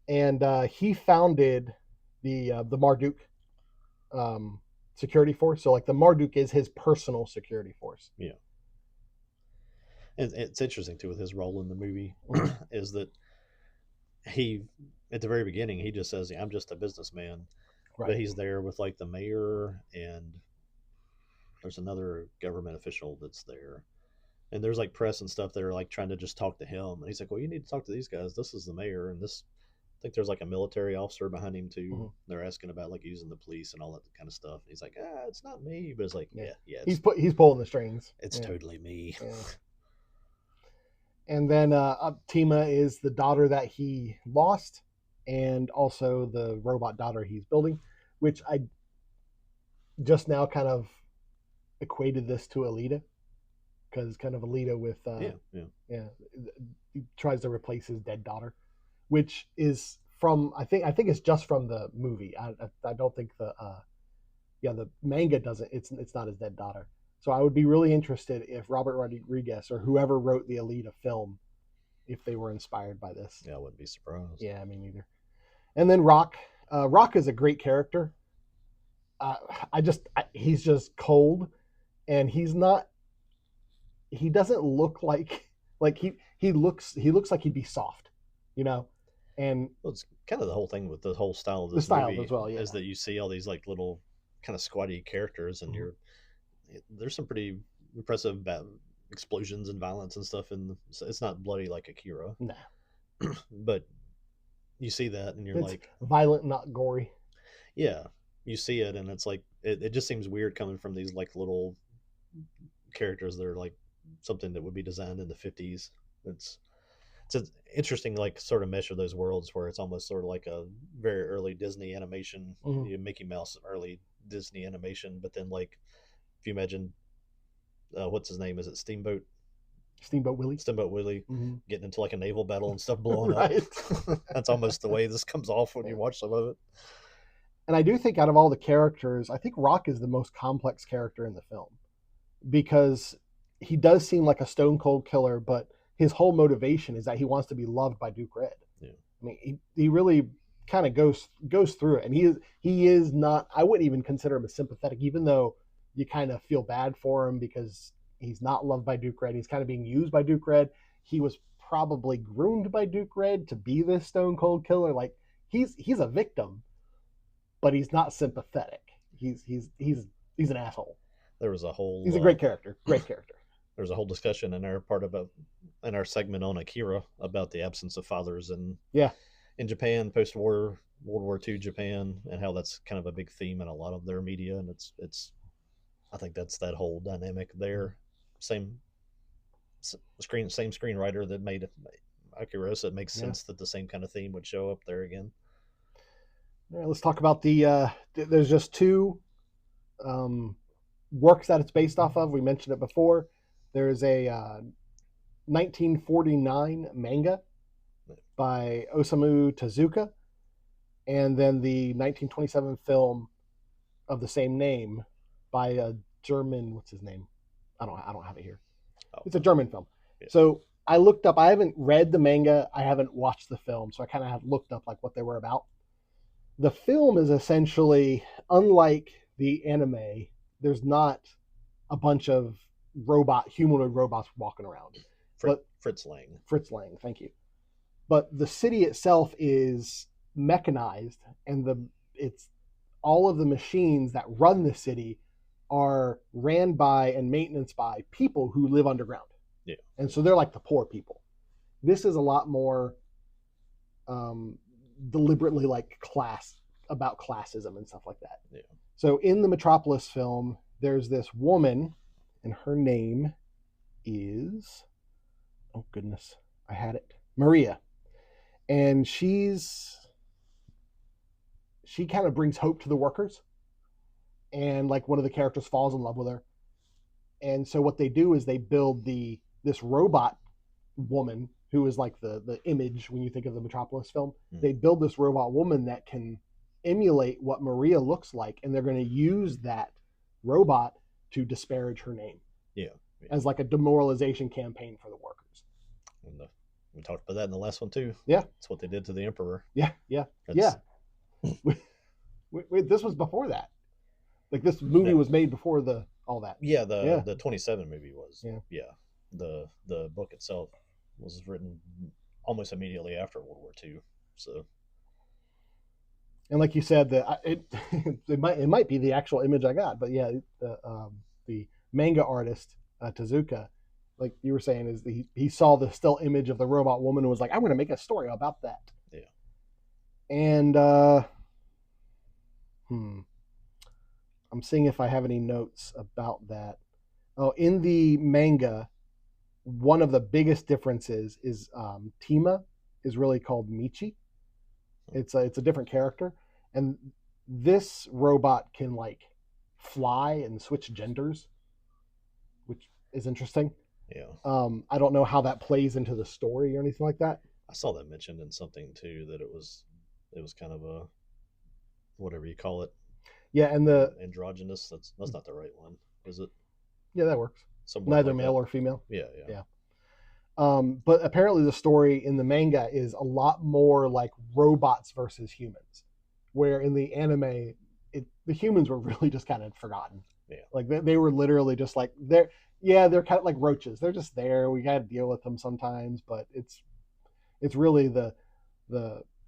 And he founded the Marduk security force. So like the Marduk is his personal security force. Yeah. And it's interesting too with his role in the movie is that he at the very beginning he just says, I'm just a businessman. Right. But he's there with like the mayor and there's another government official that's there. And there's like press and stuff that are like trying to just talk to him. And he's like, well, you need to talk to these guys. This is the mayor. And I think there's like a military officer behind him too. Mm-hmm. They're asking about like using the police and all that kind of stuff. And he's like, it's not me. But it's like, yeah. He's pulling the strings. It's totally me. Yeah. And then Tima is the daughter that he lost, and also the robot daughter he's building, which I just now kind of equated this to Alita, because kind of Alita with he tries to replace his dead daughter, which is from I think it's just from the movie. I don't think the manga doesn't. It's not his dead daughter. So I would be really interested if Robert Rodriguez or whoever wrote the Alita film, if they were inspired by this. Yeah, I wouldn't be surprised. Yeah, me neither. And then Rock. Rock is a great character. He's just cold, and he's not. He doesn't look like he looks like he'd be soft, And it's kind of the whole thing with the whole style of this movie as well, is that you see all these like little kind of squatty characters, and there's some pretty impressive explosions and violence and stuff, and it's not bloody like Akira. No. But you see that and it's like violent, not gory. Yeah, you see it and it's like it just seems weird coming from these like little characters that are like something that would be designed in the 50s. It's an interesting like sort of mesh of those worlds where it's almost sort of like a very early Disney animation, Mickey Mouse early Disney animation, but then like if you imagine, what's his name? Is it Steamboat Willie? Getting into like a naval battle and stuff blowing up. That's almost the way this comes off when you watch some of it. And I do think out of all the characters, I think Rock is the most complex character in the film because he does seem like a stone cold killer, but his whole motivation is that he wants to be loved by Duke Red. Yeah. I mean, he really kind of goes through it, and he is not. I wouldn't even consider him a sympathetic, even though you kind of feel bad for him because He's not loved by Duke Red. He's kind of being used by Duke Red. He was probably groomed by Duke Red to be this stone cold killer. Like he's a victim, but he's not sympathetic. He's an asshole. There was a whole. He's a great character. Great character. There's a whole discussion in our segment on Akira about the absence of fathers in Japan post-war World War II Japan, and how that's kind of a big theme in a lot of their media, and it's I think that's that whole dynamic there. Same screenwriter that made Akira, so it makes sense that the same kind of theme would show up there again. All right, let's talk about the. There's just two works that it's based off of. We mentioned it before. There's a 1949 manga by Osamu Tezuka, and then the 1927 film of the same name by a German. What's his name? I don't have it here. It's a German film. Yeah. So I looked up. I haven't read the manga. I haven't watched the film, so I kind of have looked up like what they were about. The film is essentially, unlike the anime, there's not a bunch of humanoid robots walking around. Fritz Lang. Fritz Lang, thank you. But the city itself is mechanized, and it's all of the machines that run the city are ran by and maintenance by people who live underground. Yeah. And so they're like the poor people. This is a lot more deliberately like about classism and stuff like that. Yeah. So in the Metropolis film, there's this woman, and her name is, oh goodness, I had it, Maria. And she kind of brings hope to the workers. And like one of the characters falls in love with her. And so what they do is they build this robot woman who is like the image when you think of the Metropolis film. Mm-hmm. They build this robot woman that can emulate what Maria looks like, and they're going to use that robot to disparage her name. Yeah. As like a demoralization campaign for the workers. And we talked about that in the last one too. Yeah. That's what they did to the Emperor. Yeah. This was before that. Like this movie was made before all that. Yeah, the 27 movie was. Yeah. The book itself was written almost immediately after World War II. So. And like you said, it might be the actual image I got, but yeah, the manga artist Tezuka, like you were saying, is he saw the still image of the robot woman and was like, I'm going to make a story about that. Yeah. And I'm seeing if I have any notes about that. Oh, in the manga, one of the biggest differences is Tima is really called Michi. It's a different character, and this robot can like fly and switch genders, which is interesting. Yeah. I don't know how that plays into the story or anything like that. I saw that mentioned in something too, that it was kind of a, whatever you call it. Yeah, and the androgynous. That's not the right one, is it? Yeah, that works. Somewhere neither like male that. or female. Yeah. But apparently the story in the manga is a lot more like robots versus humans, where in the anime, the humans were really just kind of forgotten. Yeah. Like they were literally just like they're kind of like roaches. They're just there. We got to deal with them sometimes, but it's really the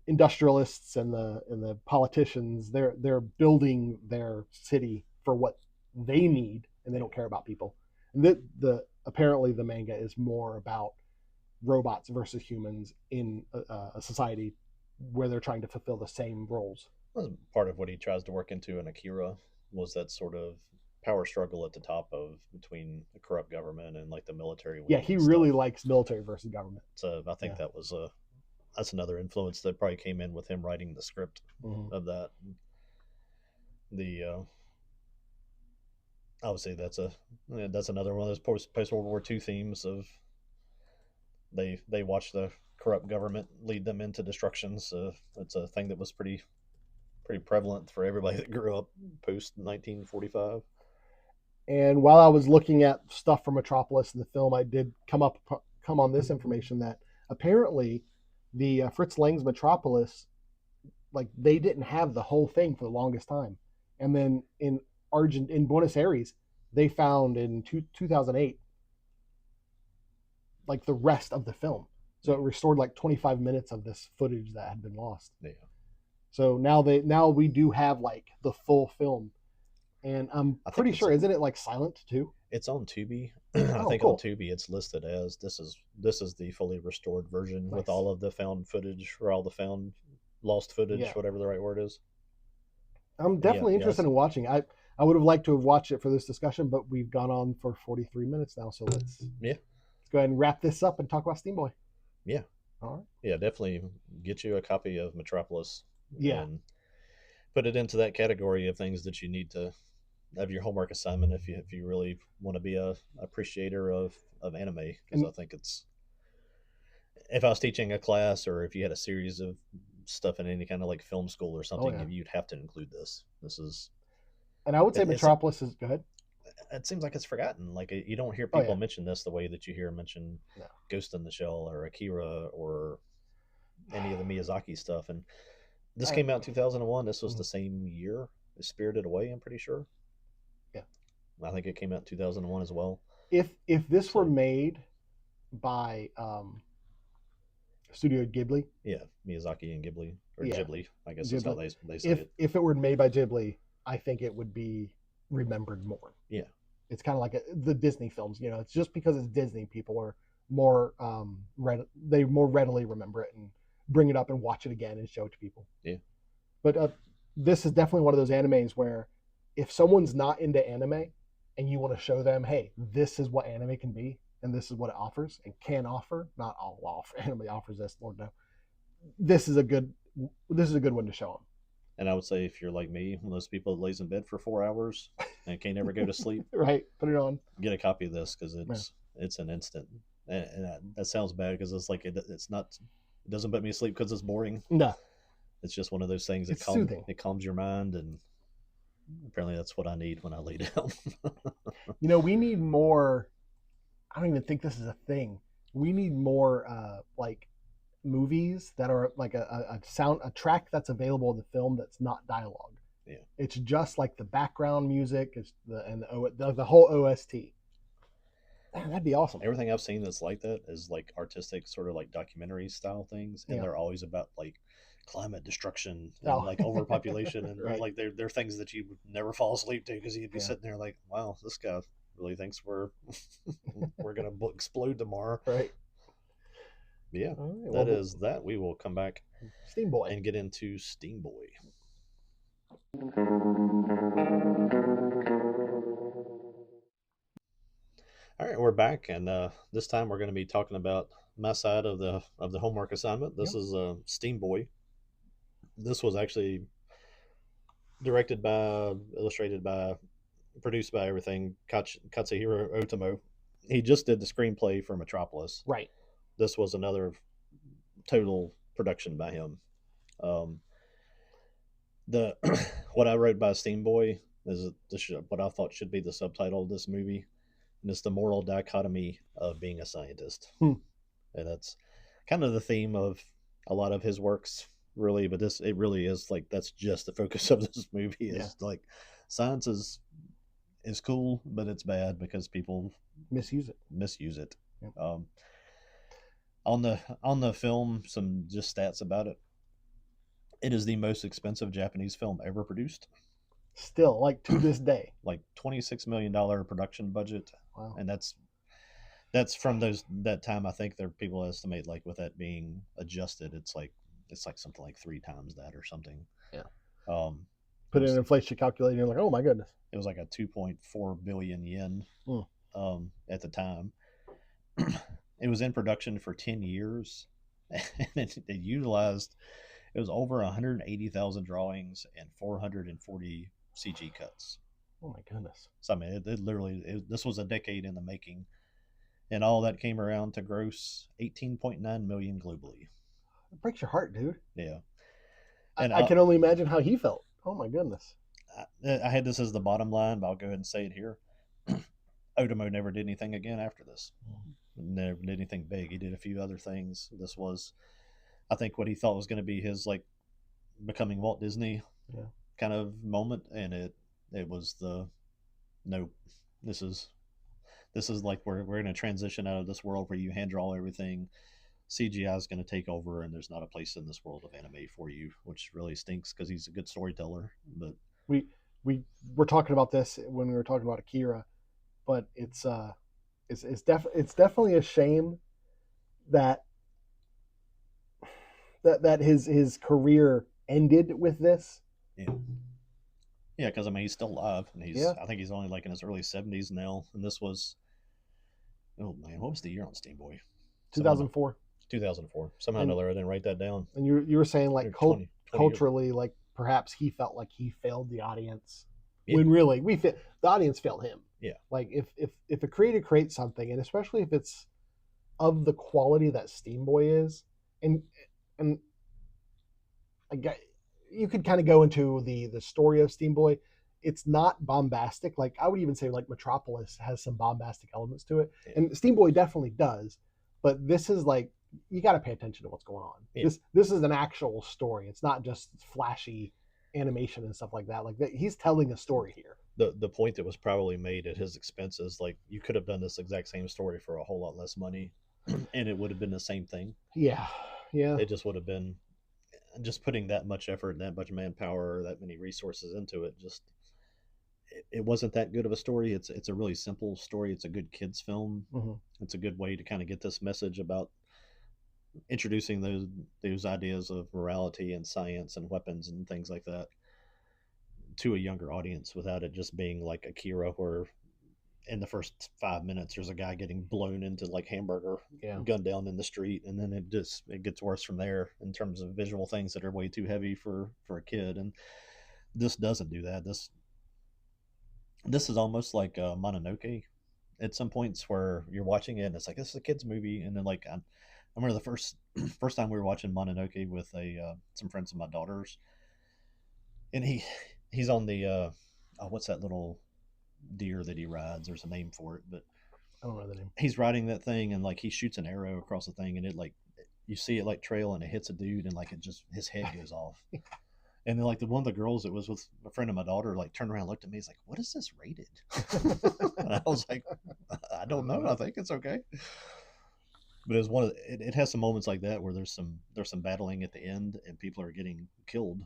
industrialists and the politicians. They're building their city for what they need, and they don't care about people. And apparently the manga is more about robots versus humans in a society where they're trying to fulfill the same roles. That's part of what he tries to work into in Akira, was that sort of power struggle at the top between a corrupt government and like the military. Yeah, he really likes military versus government. So I think that's another influence that probably came in with him writing the script of that. Obviously that's another one of those post World War II themes of they watch the corrupt government lead them into destruction. So it's a thing that was pretty prevalent for everybody that grew up post 1945. And while I was looking at stuff from Metropolis in the film, I did come on this information that apparently the Fritz Lang's Metropolis, like they didn't have the whole thing for the longest time, and then in Buenos Aires, they found in 2008 like the rest of the film. So it restored like 25 minutes of this footage that had been lost. Yeah. So now we do have like the full film, and I'm pretty sure, isn't it like silent too? It's on Tubi. I think cool. on Tubi it's listed as this is the fully restored version with all of the found footage, or all the found lost footage, whatever the right word is. I'm definitely interested in watching. I would have liked to have watched it for this discussion, but we've gone on for 43 minutes now, so let's go ahead and wrap this up and talk about Steamboy. Yeah. All right. Yeah, definitely get you a copy of Metropolis. Yeah. And put it into that category of things that you need to have your homework assignment if you really want to be a appreciator of anime, because I think it's, if I was teaching a class or if you had a series of stuff in any kind of like film school or something, you'd have to include this. This is, and I would say Metropolis is good. It seems like it's forgotten. Like you don't hear people mention this the way that you hear mention Ghost in the Shell or Akira or any of the Miyazaki stuff. And this came out in 2001. This was the same year as Spirited Away, I'm pretty sure. Yeah. I think it came out in 2001 as well. If this were made by Studio Ghibli. Yeah, Miyazaki and Ghibli. Or Ghibli, I guess that's how they say it. If it were made by Ghibli, I think it would be remembered more. Yeah. It's kind of like the Disney films. You know, it's just because it's Disney, people are more they more readily remember it and bring it up and watch it again and show it to people. Yeah. But this is definitely one of those animes where if someone's not into anime and you want to show them, hey, this is what anime can be and this is what it offers and can offer. Not all anime offers this, Lord no. This is a good one to show them. And I would say if you're like me, one of those people that lays in bed for 4 hours and can't ever go to sleep, right? Put it on. Get a copy of this because it's an instant. And that sounds bad because it's like it's not. It doesn't put me to sleep because it's boring. No, it's just one of those things that it calms your mind, and apparently that's what I need when I lay down. You know, we need more. I don't even think this is a thing. We need more like movies that are like a track that's available in the film that's not dialogue. Yeah, it's just like the background music, it's the whole OST. Man, that'd be awesome. Everything I've seen that's like that is like artistic, sort of like documentary style things, and they're always about like climate destruction and like overpopulation, and like they're things that you would never fall asleep to because you'd be sitting there like, wow, this guy really thinks we're gonna explode tomorrow, right? Yeah, right, that. We will come back Steamboy and get into Steamboy. All right, we're back, and this time we're going to be talking about my side of the homework assignment. This is Steamboy. This was actually directed by, illustrated by, produced by everything Katsuhiro Otomo. He just did the screenplay for Metropolis. Right. This was another total production by him. The what I wrote by Steamboy is what I thought should be the subtitle of this movie, and it's the moral dichotomy of being a scientist. And that's kind of the theme of a lot of his works, really. But it really is like that's just the focus of this movie. Is like science is cool, but it's bad because people misuse it. Yeah. On the film, some just stats about it. It is the most expensive Japanese film ever produced. Still, like to this day, like $26 million production budget. Wow. And that's from that time. I think there people estimate like with that being adjusted, it's like something like 3 times that or something. Yeah. Put it in an inflation calculator, you're like, oh my goodness. It was like a 2.4 billion yen at the time. It was in production for 10 years, and it utilized. It was over 180,000 drawings and 440 CG cuts. Oh my goodness! So I mean, it literally this was a decade in the making, and all that came around to gross 18.9 million globally. It breaks your heart, dude. Yeah, and I can only imagine how he felt. Oh my goodness! I had this as the bottom line, but I'll go ahead and say it here. Otomo never did anything again after this. Never did anything big. He did a few other things. This was, I think, what he thought was going to be his like becoming Walt Disney kind of moment, and it was the nope. This This is like we're going to transition out of this world where you hand draw everything. CGI is going to take over, and there's not a place in this world of anime for you, which really stinks because he's a good storyteller. But we we were talking about this when we were talking about Akira, but it's definitely a shame that his career ended with this. yeah, yeah, because I mean he's still alive, and I think he's only like in his early 70s now, and this was, oh man, what was the year on Steamboy? 2004. 2004. Somehow or another, I didn't write that down. And you were saying like 20 culturally, like perhaps he felt like he failed the audience, when really the audience failed him. Yeah. Like if a creator creates something, and especially if it's of the quality that Steamboy is, and I get, you could kind of go into the story of Steamboy. It's not bombastic. Like I would even say like Metropolis has some bombastic elements to it, and Steamboy definitely does. But this is like, you got to pay attention to what's going on. Yeah. This is an actual story. It's not just flashy animation and stuff like that. Like he's telling a story here. The point that was probably made at his expense is like, you could have done this exact same story for a whole lot less money, and it would have been the same thing. Yeah. It just would have been just putting that much effort, that much manpower, that many resources into it. Just it wasn't that good of a story. It's a really simple story. It's a good kids film. Mm-hmm. It's a good way to kind of get this message about introducing those ideas of morality and science and weapons and things like that to a younger audience, without it just being like Akira, where in the first 5 minutes there's a guy getting blown into like hamburger, gunned down in the street, and then it gets worse from there in terms of visual things that are way too heavy for a kid. And this doesn't do that. This is almost like Mononoke at some points, where you're watching it and it's like, this is a kid's movie, and then like I remember the first time we were watching Mononoke with some friends of my daughter's, and he's on the what's that little deer that he rides? There's a name for it, but I don't know the name. He's riding that thing, and like he shoots an arrow across the thing, and it like, you see it like trail, and it hits a dude, and like it just, his head goes off. And then like one of the girls that was with a friend of my daughter like turned around and looked at me. He's like, "What is this rated?" And I was like, "I don't know. I think it's okay." But it's it has some moments like that where there's some battling at the end and people are getting killed,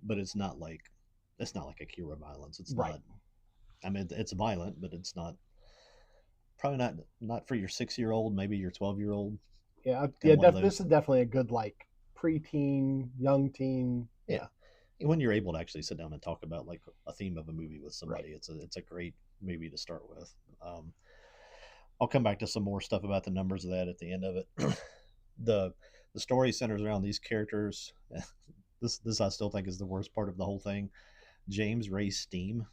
but it's not like Akira violence. It's right. Not. I mean, it's violent, but it's not. Probably not for your 6-year-old, maybe your 12-year-old. Yeah, this is definitely a good like preteen, young teen. Yeah. When you're able to actually sit down and talk about like a theme of a movie with somebody, right. It's a great movie to start with. I'll come back to some more stuff about the numbers of that at the end of it. The story centers around these characters. This I still think is the worst part of the whole thing. James Ray Steam.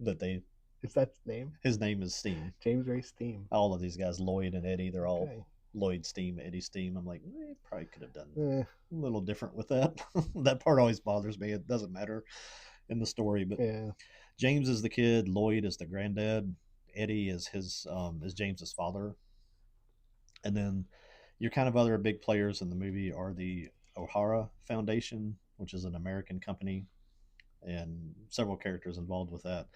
Is that his name? His name is Steam. James Ray Steam. All of these guys, Lloyd and Eddie, they're all Lloyd Steam, Eddie Steam. I'm like, probably could have done a little different with that. That part always bothers me. It doesn't matter in the story, but James is the kid, Lloyd is the granddad, Eddie is is James's father, and then your kind of other big players in the movie are the O'Hara Foundation, which is an American company, and several characters involved with that.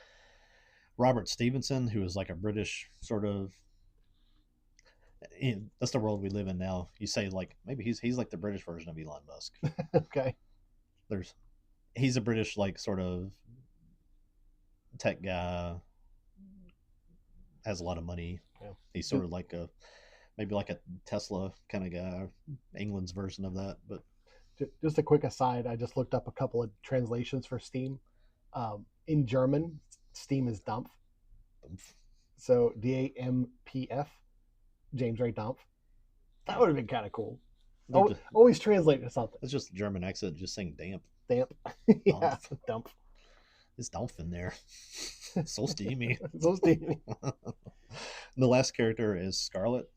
Robert Stevenson, who is like a British sort of, that's the world we live in now. You say like maybe he's like the British version of Elon Musk. Okay. He's a British like sort of tech guy, has a lot of money. Yeah. He's sort of like maybe like a Tesla kind of guy, England's version of that. But just a quick aside, I just looked up a couple of translations for Steam. In German, Steam is Dampf. So DAMPF. James Ray Dampf. That would have been kind of cool. Always translate to something. It's just a German accent, just saying damp. Damp. Yeah, Dampf. It's Dampf in there. So steamy. So steamy. The last character is Scarlet.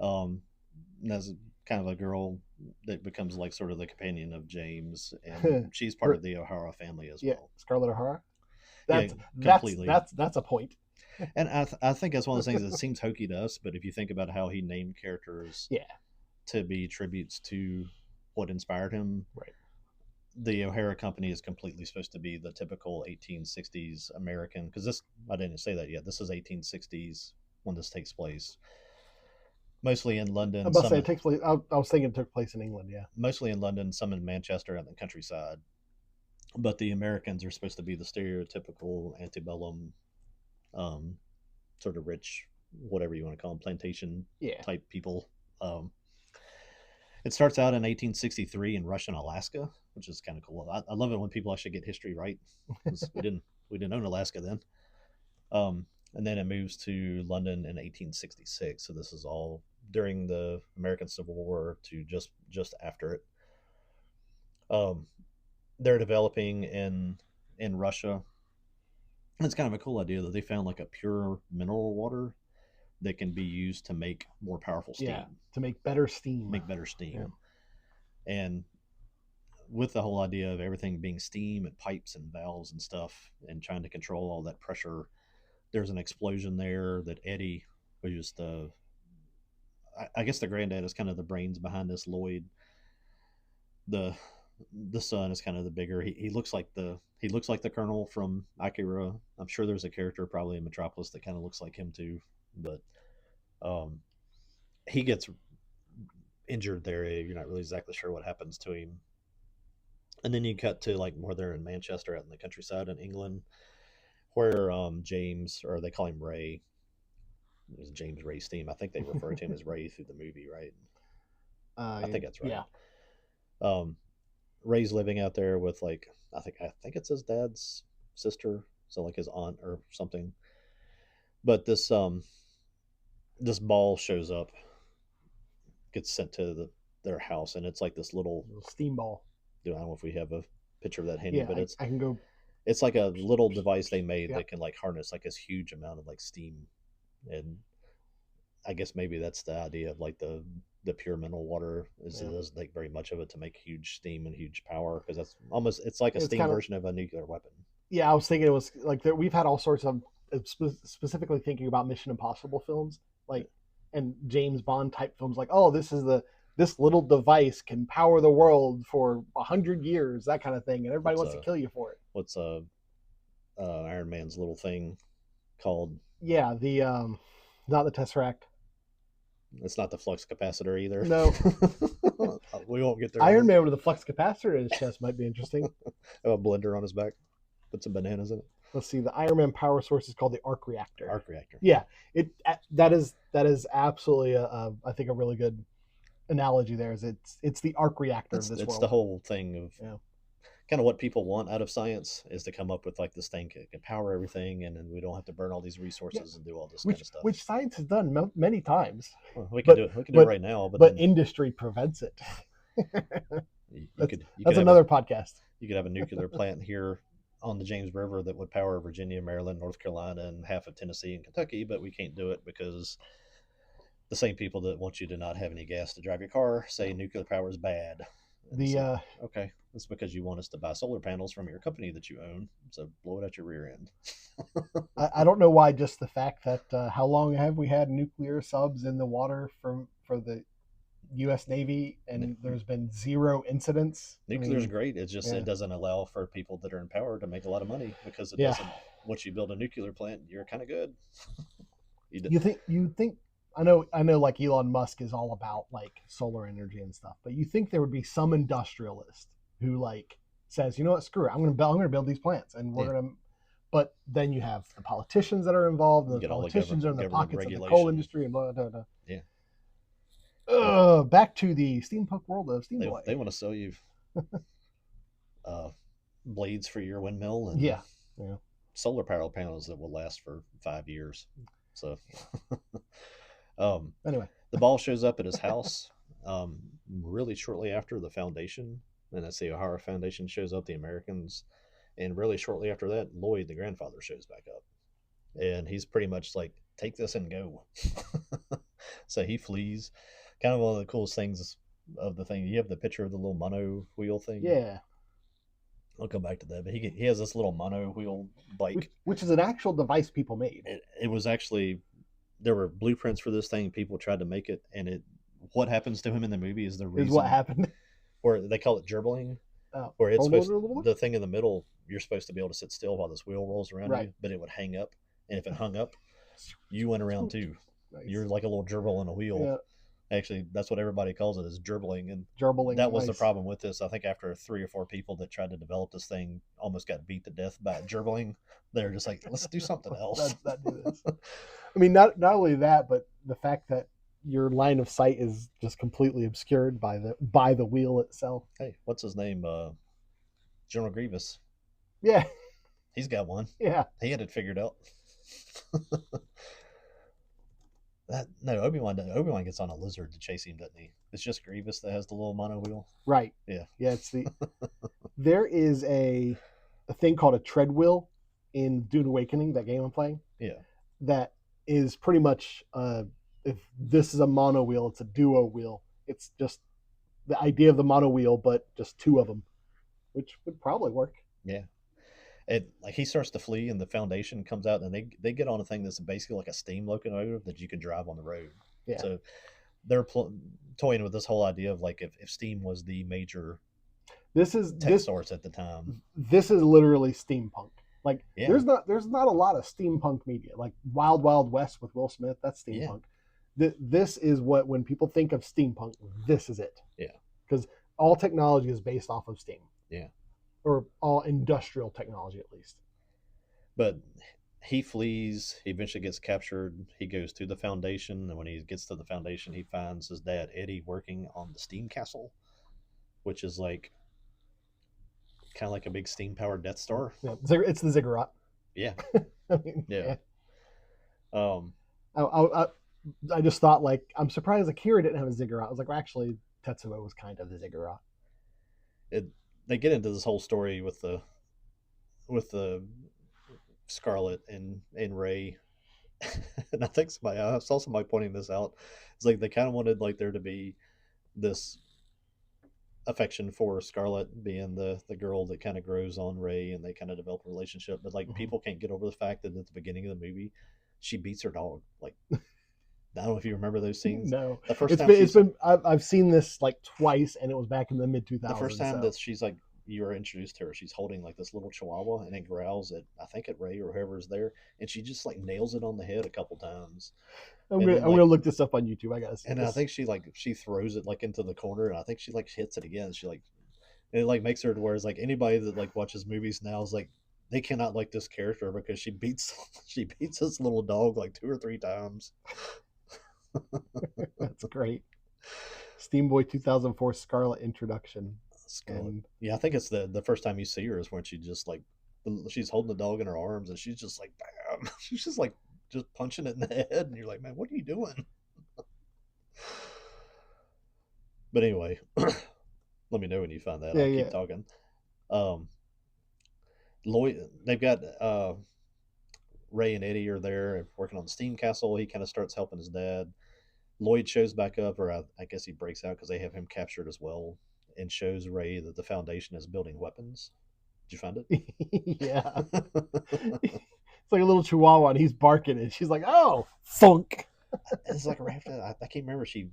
That's kind of a girl that becomes like sort of the companion of James, and she's part of the O'Hara family as well. Scarlet O'Hara. Completely. That's a point. And I think that's one of those things that seems hokey to us, but if you think about how he named characters to be tributes to what inspired him, right? the O'Hara Company is completely supposed to be the typical 1860s American, because this, I didn't say that yet. This is 1860s when this takes place. Mostly in I London, must say it takes place. I was thinking it took place in England. Yeah, mostly in London, some in Manchester and the countryside. But the Americans are supposed to be the stereotypical antebellum, um, sort of rich, whatever you want to call them, plantation type people. Um, it starts out in 1863 in Russian Alaska, which is kind of cool. I love it when people actually get history right, because we didn't own Alaska then. And then it moves to London in 1866. So this is all during the American Civil War to just after it. Um, they're developing in Russia. It's kind of a cool idea that they found like a pure mineral water that can be used to make more powerful steam. Yeah, to make better steam. Yeah. And with the whole idea of everything being steam and pipes and valves and stuff, and trying to control all that pressure, there's an explosion there that Eddie, who's I guess the granddad, is kind of the brains behind this. Lloyd, the son, is kind of the bigger. He looks like the Colonel from Akira. I'm sure there's a character probably in Metropolis that kind of looks like him too, but he gets injured there. You're not really exactly sure what happens to him. And then you cut to like more there in Manchester, out in the countryside in England, where James, or they call him Ray, is James Ray Steam. I think they refer to him as Ray through the movie, right? I think that's right. Yeah. Ray's living out there with like I think it's his dad's sister, so like his aunt or something. But this ball shows up, gets sent to their house, and it's like this little steam ball. I don't know if we have a picture of that handy, but I can go. It's like a little device they made that can like harness like this huge amount of like steam, and I guess maybe that's the idea of like the pure mineral water is it doesn't take very much of it to make huge steam and huge power, because that's almost it's like a steam version of a nuclear weapon. Yeah, I was thinking it was like we've had all sorts of specifically thinking about Mission Impossible films, like and James Bond type films, like this little device can power the world for 100 years, that kind of thing, and everybody wants to kill you for it. What's Iron Man's little thing called? Yeah, the not the Tesseract. It's not the flux capacitor either. No. We won't get there. Iron Man with a flux capacitor in his chest might be interesting. Have a blender on his back. Put some bananas in it. Let's see. The Iron Man power source is called the arc reactor. Arc reactor. Yeah, that is absolutely I think a really good analogy there. Is it's the arc reactor of this world. It's the whole thing of kind of what people want out of science, is to come up with like this thing that can power everything, and then we don't have to burn all these resources and do all this kind of stuff. Which science has done many times. Well, we can do it right now, but industry prevents it. That's another podcast. You could have a nuclear plant here on the James River that would power Virginia, Maryland, North Carolina, and half of Tennessee and Kentucky, but we can't do it because the same people that want you to not have any gas to drive your car say nuclear power is bad. Okay, that's because you want us to buy solar panels from your company that you own, so blow it out your rear end. I don't know why, just the fact that how long have we had nuclear subs in the water for the U.S. Navy, and there's been 0 incidents. Nuclear's great. It's just it doesn't allow for people that are in power to make a lot of money, because it doesn't. Once you build a nuclear plant, you're kind of good. You think I know like Elon Musk is all about like solar energy and stuff, but you think there would be some industrialist who like says, you know what, screw it, I'm going to build these plants, and we're going to. But then you have the politicians that are involved, and the politicians are in the pockets of the coal industry, and blah blah blah. Yeah. Back to the steampunk world of Steamboy. They want to sell you blades for your windmill and solar power panels that will last for 5 years. So anyway, the ball shows up at his house really shortly after the Foundation, and that's the O'Hara Foundation shows up, the Americans, and really shortly after that, Lloyd, the grandfather, shows back up, and he's pretty much like, take this and go. So he flees. Kind of one of the coolest things of the thing. You have the picture of the little mono wheel thing. Yeah. I'll come back to that. But he has this little mono wheel bike. Which is an actual device people made. It was actually, there were blueprints for this thing. People tried to make it. And what happens to him in the movie is the reason. Is what happened. Where they call it gerbling. Where it's phone supposed order? the thing in the middle, you're supposed to be able to sit still while this wheel rolls around Right. you, but it would hang up, and if it hung up, you went around too. Nice. You're like a little gerbil on a wheel. Yeah. Actually, that's what everybody calls it, is gerbling. And Gerbling. that was nice. the problem with this. I think after 3 or 4 people that tried to develop this thing almost got beat to death by gerbling. They're just like, let's do something else. Let's do this. I mean, not only that, but the fact that your line of sight is just completely obscured by the wheel itself. Hey, what's his name? General Grievous. Yeah. He's got one. Yeah. He had it figured out. Obi-Wan gets on a lizard to chase him, doesn't he? It's just Grievous that has the little mono wheel. Right. Yeah. Yeah, it's the there is a thing called a tread wheel in Dune Awakening, that game I'm playing. Yeah. That is pretty much if this is a mono wheel, it's a duo wheel. It's just the idea of the mono wheel, but just 2 of them, which would probably work. Yeah. It, like, he starts to flee and the Foundation comes out and they get on a thing that's basically like a steam locomotive that you can drive on the road. Yeah. So they're toying with this whole idea of like if steam was the major tech source at the time. This is literally steampunk. Like, Yeah. there's not a lot of steampunk media. Like Wild Wild West with Will Smith, that's steampunk. Yeah. This is what, when people think of steampunk, this is it. Yeah. Because all technology is based off of steam. Yeah. Or all industrial technology, at least. But he flees. He eventually gets captured. He goes to the Foundation, and when he gets to the Foundation, he finds his dad Eddie working on the steam castle, which is like kind of like a big steam powered Death Star. Yeah, it's the ziggurat. Yeah. I mean, yeah. I just thought, like, I'm surprised Akira didn't have a ziggurat. I was like, well, actually, Tetsuo was kind of the ziggurat. They get into this whole story with the Scarlet and Rey. And I saw somebody pointing this out. It's like they kind of wanted like there to be this affection for Scarlet being the girl that kind of grows on Rey, and they kind of develop a relationship. But like, people can't get over the fact that at the beginning of the movie, she beats her dog. Like, I don't know if you remember those scenes. No, the first time I've seen this like twice, and it was back in the mid 2000s. The first time that she's like, you were introduced to her, she's holding like this little chihuahua, and it growls at, I think, at Rey or whoever's there, and she just like nails it on the head a couple times. I'm gonna look this up on YouTube. I guess. And I think she throws it like into the corner, and I think she like hits it again. She like, and it like makes her to where it's like anybody that like watches movies now is like, they cannot like this character because she beats this little dog like 2 or 3 times. That's great. Steamboy 2004 Scarlet introduction. Yeah, I think it's the first time you see her is when she just like, she's holding the dog in her arms and she's just like, bam, she's just like just punching it in the head, and you're like, man, what are you doing? But anyway, let me know when you find that. I'll keep talking. Lloyd, they've got Rey and Eddie are there working on the steam castle. He kind of starts helping his dad. Lloyd shows back up, or I guess he breaks out because they have him captured as well, and shows Rey that the Foundation is building weapons. Did you find it? Yeah. It's like a little chihuahua, and he's barking, and she's like, "Oh, funk!" It's like right after I can't remember. She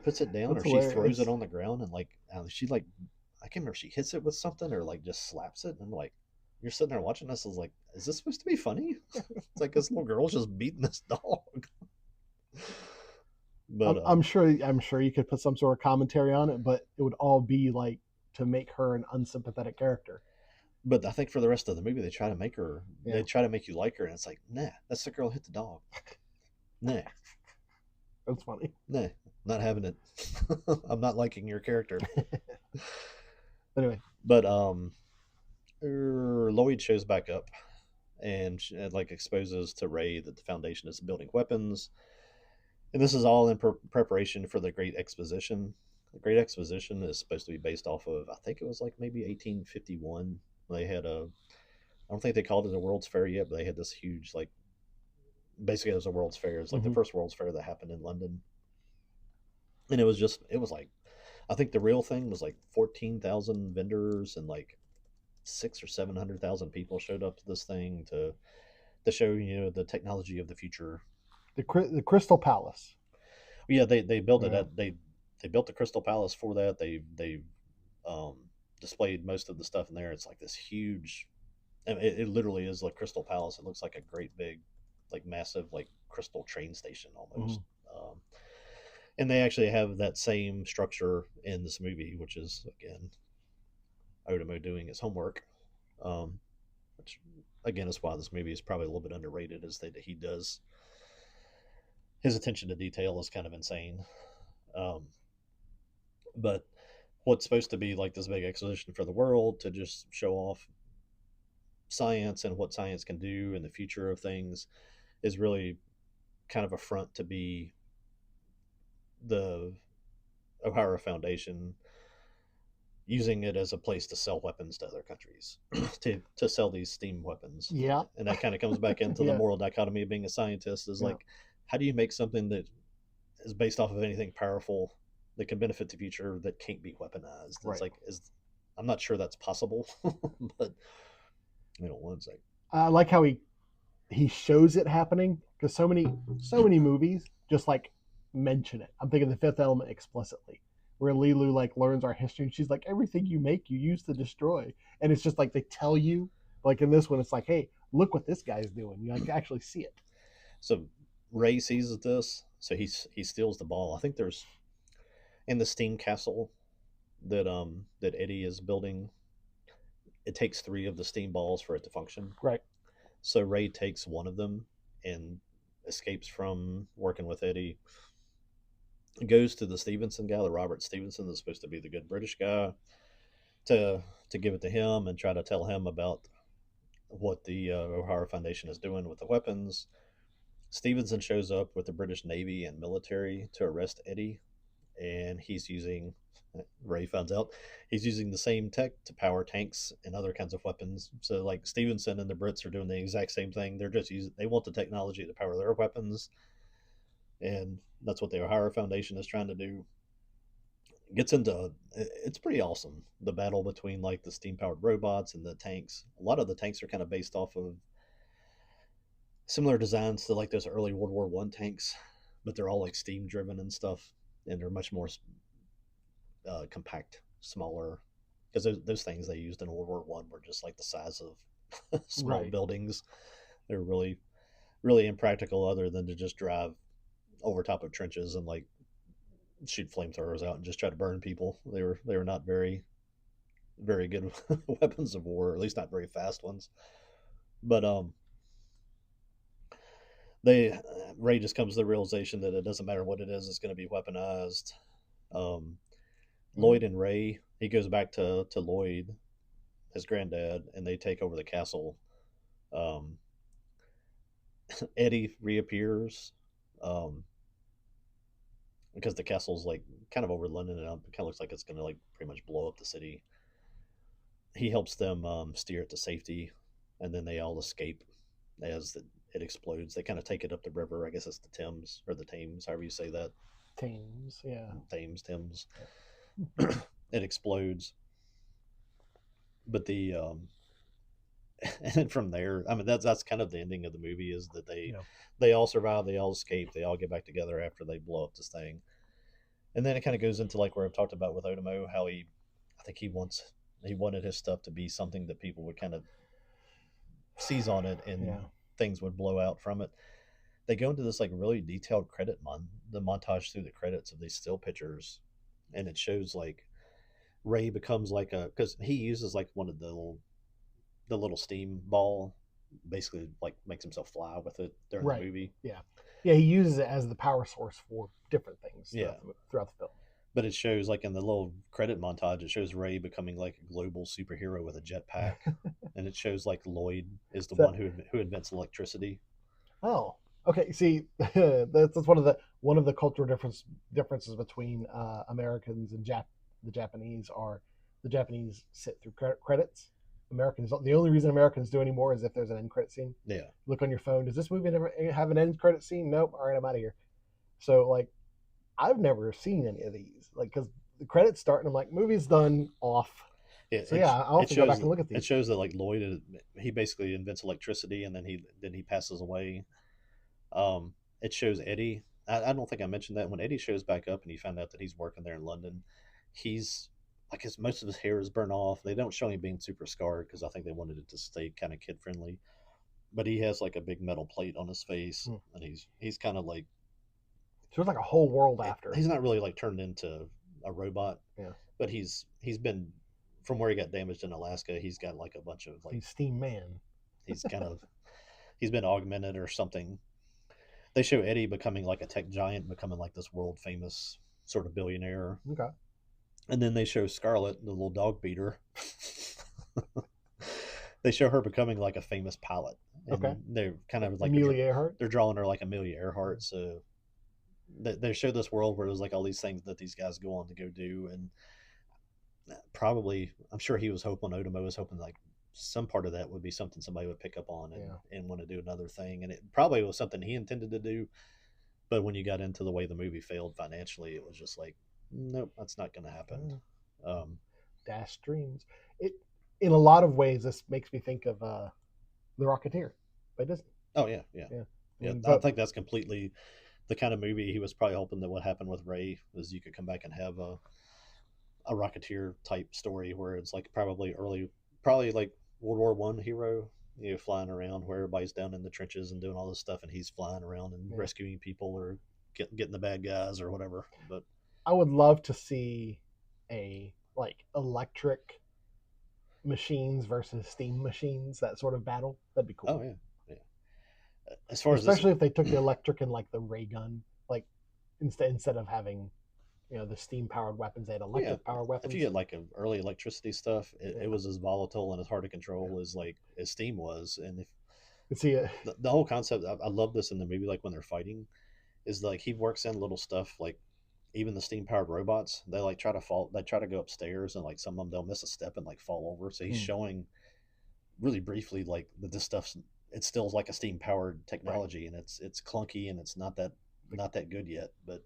puts it down, or she throws it on the ground, and like she like, I can't remember. She hits it with something, or like just slaps it, and I'm like, you're sitting there watching this. I was like, is this supposed to be funny? It's like this little girl's just beating this dog. But I'm sure you could put some sort of commentary on it, but it would all be like to make her an unsympathetic character. But I think for the rest of the movie, they try to make her. Yeah. They try to make you like her, and it's like, nah, that's the girl who hit the dog. Nah, that's funny. Nah, not having it. I'm not liking your character. Anyway, but Lloyd shows back up, and like exposes to Rey that the Foundation is building weapons. And this is all in preparation for the Great Exposition. The Great Exposition is supposed to be based off of, I think it was like maybe 1851. They had I don't think they called it a World's Fair yet, but they had this huge, like, basically it was a World's Fair. It's like the first World's Fair that happened in London. And it was like, I think the real thing was like 14,000 vendors and like 600,000 or 700,000 people showed up to this thing to show, the technology of the future. The Crystal Palace. Yeah, they built it. They built the Crystal Palace for that. They displayed most of the stuff in there. It's like this huge. I mean, it literally is like Crystal Palace. It looks like a great big, like massive, like crystal train station almost. Mhm. And they actually have that same structure in this movie, which is again Otomo doing his homework. Um, which again is why this movie is probably a little bit underrated, is that he does his attention to detail is kind of insane. Um, but what's supposed to be like this big exposition for the world to just show off science and what science can do and the future of things is really kind of a front to be the O'Hara Foundation using it as a place to sell weapons to other countries, to sell these steam weapons. Yeah. And that kind of comes back into the Yeah. moral dichotomy of being a scientist is Yeah. like, how do you make something that is based off of anything powerful that can benefit the future that can't be weaponized? Right. It's like, I'm not sure that's possible, but one second. I like how he shows it happening, because so many movies just like mention it. I'm thinking The Fifth Element explicitly, where Lilu like learns our history, and she's like, everything you make, you use to destroy, and it's just like they tell you. Like in this one, it's like, hey, look what this guy's doing. You like actually see it. So Ray sees this, so he steals the ball. I think there's in the steam castle that Eddie is building. It takes 3 of the steam balls for it to function. Right. So Ray takes one of them and escapes from working with Eddie. Goes to the Stevenson guy, the Robert Stevenson, that's supposed to be the good British guy, to give it to him and try to tell him about what the O'Hara Foundation is doing with the weapons. Stevenson shows up with the British Navy and military to arrest Eddie, and he's using. Ray finds out he's using the same tech to power tanks and other kinds of weapons. So, like Stevenson and the Brits are doing the exact same thing. They're just using. They want the technology to power their weapons, and that's what the O'Hara Foundation is trying to do. Gets into it's pretty awesome, the battle between like the steam powered robots and the tanks. A lot of the tanks are kind of based off of similar designs to like those early World War I tanks, but they're all like steam driven and stuff, and they're much more compact, smaller, because those things they used in World War I were just like the size of small Right. buildings. They're really really impractical, other than to just drive over top of trenches and like shoot flamethrowers out and just try to burn people. They were not very very good weapons of war, or at least not very fast ones. But they Ray just comes to the realization that it doesn't matter what it is, it's going to be weaponized. Um, Lloyd and Ray, he goes back to Lloyd, his granddad, and they take over the castle. Um, Eddie reappears because the castle's like kind of over London, and it kind of looks like it's going to like pretty much blow up the city. He helps them steer it to safety, and then they all escape as it explodes. They kind of take it up the river. I guess it's the Thames or the Thames, however you say that. Thames, yeah. Thames. It explodes, but and then from there, I mean that's kind of the ending of the movie, is that they all survive, they all escape, they all get back together after they blow up this thing, and then it kind of goes into like where I've talked about with Otomo, how I think he wanted his stuff to be something that people would kind of seize on it, and things would blow out from it. They go into this like really detailed the montage through the credits of these still pictures, and it shows like Ray becomes like because he uses like one of the little steam ball, basically like makes himself fly with it during the movie. Yeah, he uses it as the power source for different things. Throughout the film. But it shows like in the little credit montage, it shows Ray becoming like a global superhero with a jetpack, and it shows like Lloyd is the one who invents electricity. Oh, okay. See, that's one of the cultural differences between Americans and the Japanese are the Japanese sit through credits. Americans, the only reason Americans do anymore is if there's an end credit scene. Yeah. Look on your phone. Does this movie ever have an end credit scene? Nope. All right, I'm out of here. So like, I've never seen any of these. Like, because the credits start and I'm like, movie's done, off. I'll have to go back and look at these. It shows that like Lloyd, he basically invents electricity, and then he passes away. It shows Eddie. I don't think I mentioned that when Eddie shows back up and he found out that he's working there in London. I guess most of his hair is burnt off. They don't show him being super scarred because I think they wanted it to stay kind of kid friendly. But he has like a big metal plate on his face, and he's kind of like, so it's like a whole world after. He's not really like turned into a robot. Yeah. But he's been, from where he got damaged in Alaska. He's got like a bunch of like, he's Steam Man. He's kind of he's been augmented or something. They show Eddie becoming like a tech giant, becoming like this world famous sort of billionaire. Okay. And then they show Scarlett, the little dog beater. They show her becoming like a famous pilot. And okay. They're kind of like Amelia Earhart. They're drawing her like Amelia Earhart. So they show this world where there's like all these things that these guys go on to go do, and probably I'm sure he was hoping, Otomo was hoping like some part of that would be something somebody would pick up on and want to do another thing, and it probably was something he intended to do. But when you got into the way the movie failed financially, it was just like, nope, that's not going to happen. Dash Dreams. It, in a lot of ways, this makes me think of The Rocketeer by Disney. Oh yeah. I think that's completely the kind of movie he was probably hoping that what happened with Ray is you could come back and have a Rocketeer type story where it's like probably like World War One hero, flying around where everybody's down in the trenches and doing all this stuff, and he's flying around and rescuing people or getting the bad guys or whatever. But I would love to see a like electric machines versus steam machines, that sort of battle. That'd be cool. Oh yeah. As far especially if they took the electric and like the ray gun, like instead of having the steam powered weapons, they had electric powered weapons. If you get like early electricity stuff, it was as volatile and as hard to control as steam was. And if see the whole concept, I love this in the movie, like when they're fighting, is like he works in little stuff like even the steam powered robots, they like try to go upstairs, and like some of them they'll miss a step and like fall over. So he's showing really briefly like that this stuff's, it still is like a steam powered technology, and it's clunky and it's not that good yet. But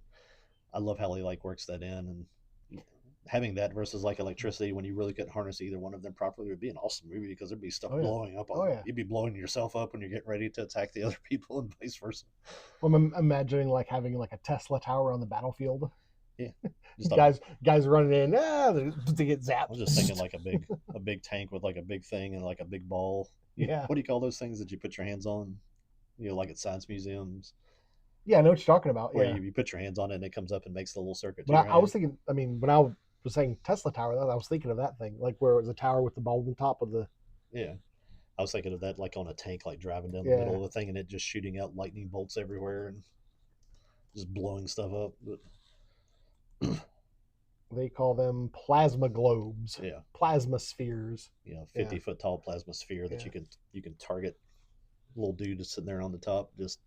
I love how he like works that in, and having that versus like electricity, when you really couldn't harness either one of them properly, would be an awesome movie because there'd be stuff blowing up. You'd be blowing yourself up when you're getting ready to attack the other people, and vice versa. Well, I'm imagining like having like a Tesla tower on the battlefield. Yeah, guys running in to get zapped. I was just thinking like a big tank with like a big thing and like a big ball. Yeah. What do you call those things that you put your hands on? Like at science museums. Yeah, I know what you're talking about. Where you put your hands on it and it comes up and makes the little circuit. But I was thinking, I mean, when I was saying Tesla tower, I was thinking of that thing, like where it was a tower with the bulb on top of the. Yeah, I was thinking of that like on a tank, like driving down the middle of the thing and it just shooting out lightning bolts everywhere and just blowing stuff up. But they call them plasma globes. Yeah, plasma spheres. 50-foot tall plasma sphere that you can target. Little dude just sitting there on the top, just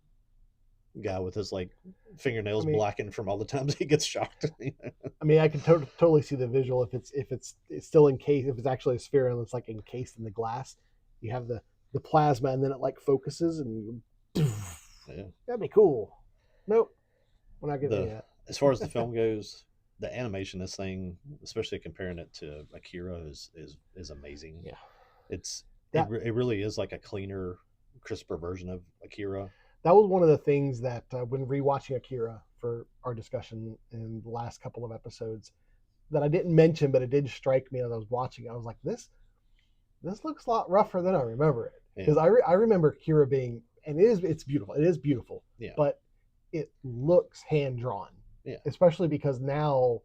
guy with his like fingernails blackened from all the times he gets shocked. I mean, I can totally see the visual if it's still encased, if it's actually a sphere and it's like encased in the glass. You have the plasma and then it like focuses and that'd be cool. Nope, we're not getting that. As far as the film goes, the animation this thing, especially comparing it to Akira, is amazing. Yeah, it really is like a cleaner, crisper version of Akira. That was one of the things that when rewatching Akira for our discussion in the last couple of episodes that I didn't mention, but it did strike me as I was watching. I was like, this looks a lot rougher than I remember it, because I remember Akira being, and it's beautiful. It is beautiful, but it looks hand drawn. Yeah, especially because now,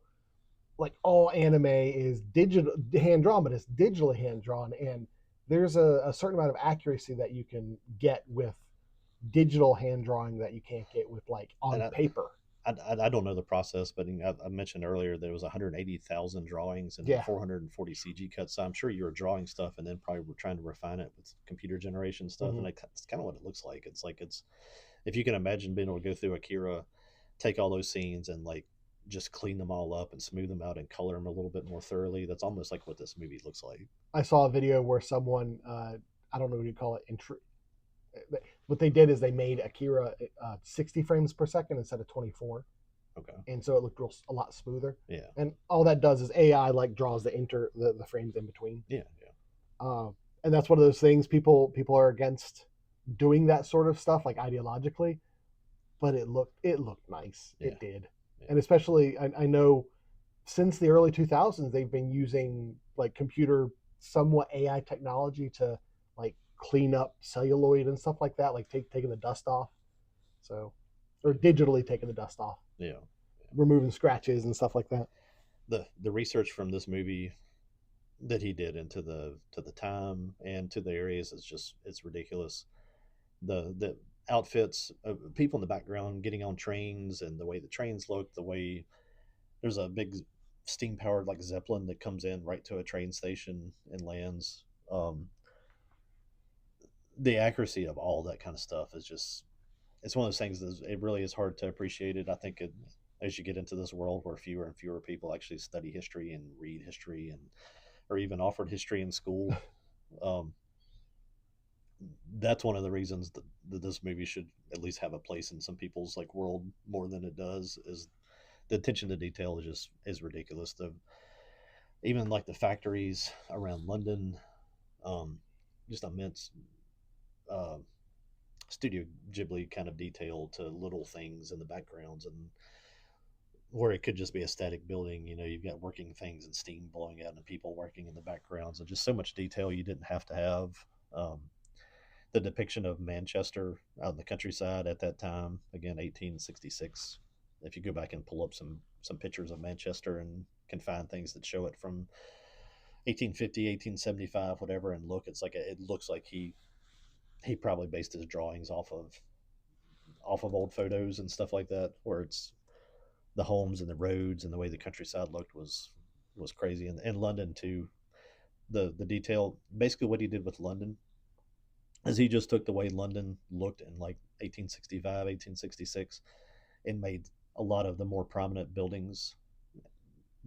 like all anime is digital hand drawn, but it's digitally hand drawn, and there's a certain amount of accuracy that you can get with digital hand drawing that you can't get with like on paper. I don't know the process, but I mentioned earlier there was 180,000 drawings and 440 CG cuts. So I'm sure you were drawing stuff and then probably were trying to refine it with computer generation stuff. And it's kind of what it looks like. It's if you can imagine being able to go through Akira, take all those scenes and like just clean them all up and smooth them out and color them a little bit more thoroughly. That's almost like what this movie looks like. I saw a video where someone, I don't know what you call it, what they did is they made Akira 60 frames per second instead of 24. Okay. And so it looked a lot smoother. Yeah. And all that does is AI like draws the frames in between. Yeah. And that's one of those things people are against doing that sort of stuff, like ideologically, but it looked nice. Yeah. It did. Yeah. And especially I know since the early 2000s, they've been using like computer, somewhat AI technology to like clean up celluloid and stuff like that, like taking the dust off. So, or digitally taking the dust off, Yeah. removing scratches and stuff like that. The research from this movie that he did into the time and to the areas is just it's ridiculous. The outfits of people in the background getting on trains and the way the trains look, the way there's a big steam powered like zeppelin that comes in right to a train station and lands. The accuracy of all that kind of stuff is just it's one of those things that it really is hard to appreciate it. I think as you get into this world where fewer and fewer people actually study history and read history and or even offered history in school, um, that's one of the reasons that this movie should at least have a place in some people's like world more than it does. Is the attention to detail is ridiculous. The even like the factories around London, um, just immense uh, Studio Ghibli kind of detail to little things in the backgrounds and where it could just be a static building. You know, you've got working things and steam blowing out and people working in the backgrounds and just so much detail you didn't have to have. Um, the depiction of Manchester out in the countryside at that time, again, 1866. If you go back and pull up some pictures of Manchester and can find things that show it from 1850, 1875, whatever, and look, it looks like he probably based his drawings off of old photos and stuff like that, where it's the homes and the roads and the way the countryside looked was crazy. And London too, the detail. Basically, what he did with London is he just took the way London looked in like 1865, 1866, and made a lot of the more prominent buildings,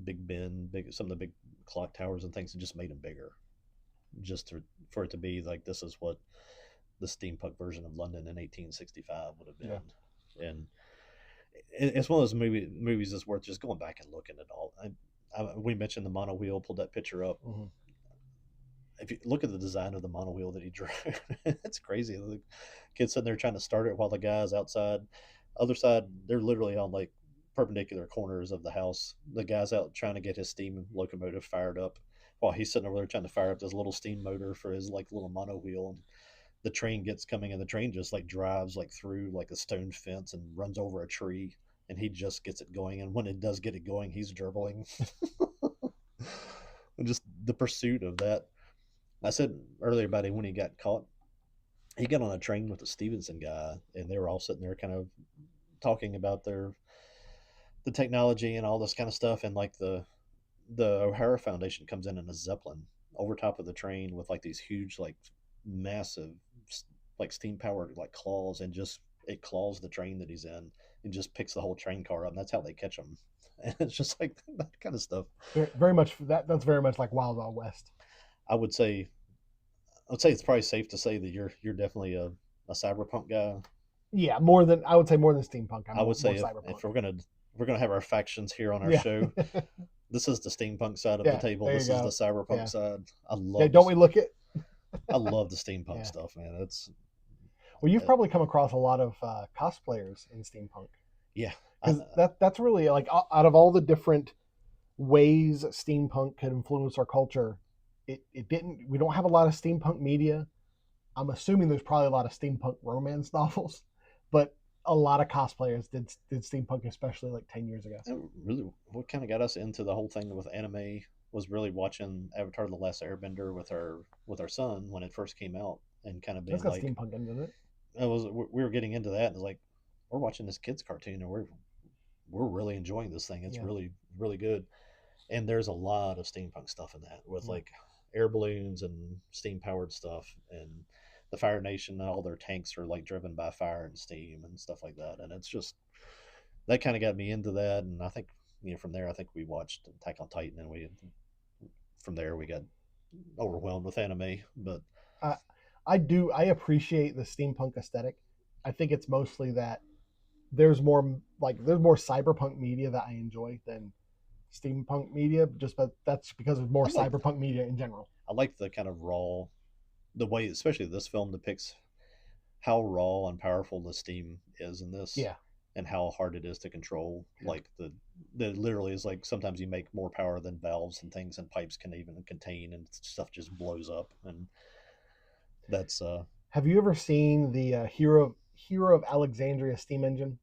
Big Ben, big some of the big clock towers and things, and just made them bigger, for it to be like this is what the steampunk version of London in 1865 would have been. Yeah. And it's one of those movies that's worth just going back and looking at all. We mentioned the mono wheel, pulled that picture up. Mm-hmm. If you look at the design of the mono wheel that he drew, it's crazy. The kid's sitting there trying to start it while the guy's outside. Other side, they're literally on like perpendicular corners of the house. The guy's out trying to get his steam locomotive fired up while he's sitting over there trying to fire up this little steam motor for his like little mono wheel. And the train gets coming and the train just like drives like through like a stone fence and runs over a tree and he just gets it going. And when it does get it going, he's dribbling. And just the pursuit of that. I said earlier about it when he got caught. He got on a train with the Stevenson guy, and they were all sitting there, kind of talking about the technology and all this kind of stuff. And like the O'Hara Foundation comes in a zeppelin over top of the train with like these huge, like massive, like steam powered like claws, and just it claws the train that he's in and just picks the whole train car up. And that's how they catch him. And it's just like that kind of stuff. Very much that's very much like Wild Wild West. I would say it's probably safe to say that you're definitely a cyberpunk guy. Yeah, more than I would say more than steampunk. I would say if we're gonna have our factions here on our show, this is the steampunk side of the table. This is the cyberpunk side. I love. Don't we look it? I love the steampunk stuff, man. It's well, you've probably come across a lot of cosplayers in steampunk. Yeah, because that's really like out of all the different ways steampunk could influence our culture. It didn't. We don't have a lot of steampunk media. I'm assuming there's probably a lot of steampunk romance novels, but a lot of cosplayers did steampunk, especially like 10 years ago. Really, what kind of got us into the whole thing with anime was really watching Avatar: The Last Airbender with our son when it first came out, and kind of being like steampunk into it. We were getting into that, and it's like we're watching this kids cartoon, and we're really enjoying this thing. It's really really good, and there's a lot of steampunk stuff in that with like air balloons and steam powered stuff, and the Fire Nation, all their tanks are like driven by fire and steam and stuff like that. And it's just that kind of got me into that. And I think from there, I think we watched Attack on Titan, and from there we got overwhelmed with anime. But I appreciate the steampunk aesthetic. I think it's mostly that there's more cyberpunk media that I enjoy than steampunk media, but that's because there's more cyberpunk media in general. I like the kind of raw, the way, especially this film depicts how raw and powerful the steam is in this, and how hard it is to control, like that literally is like sometimes you make more power than valves and things and pipes can even contain, and stuff just blows up. And that's Have you ever seen the Hero of Alexandria steam engine?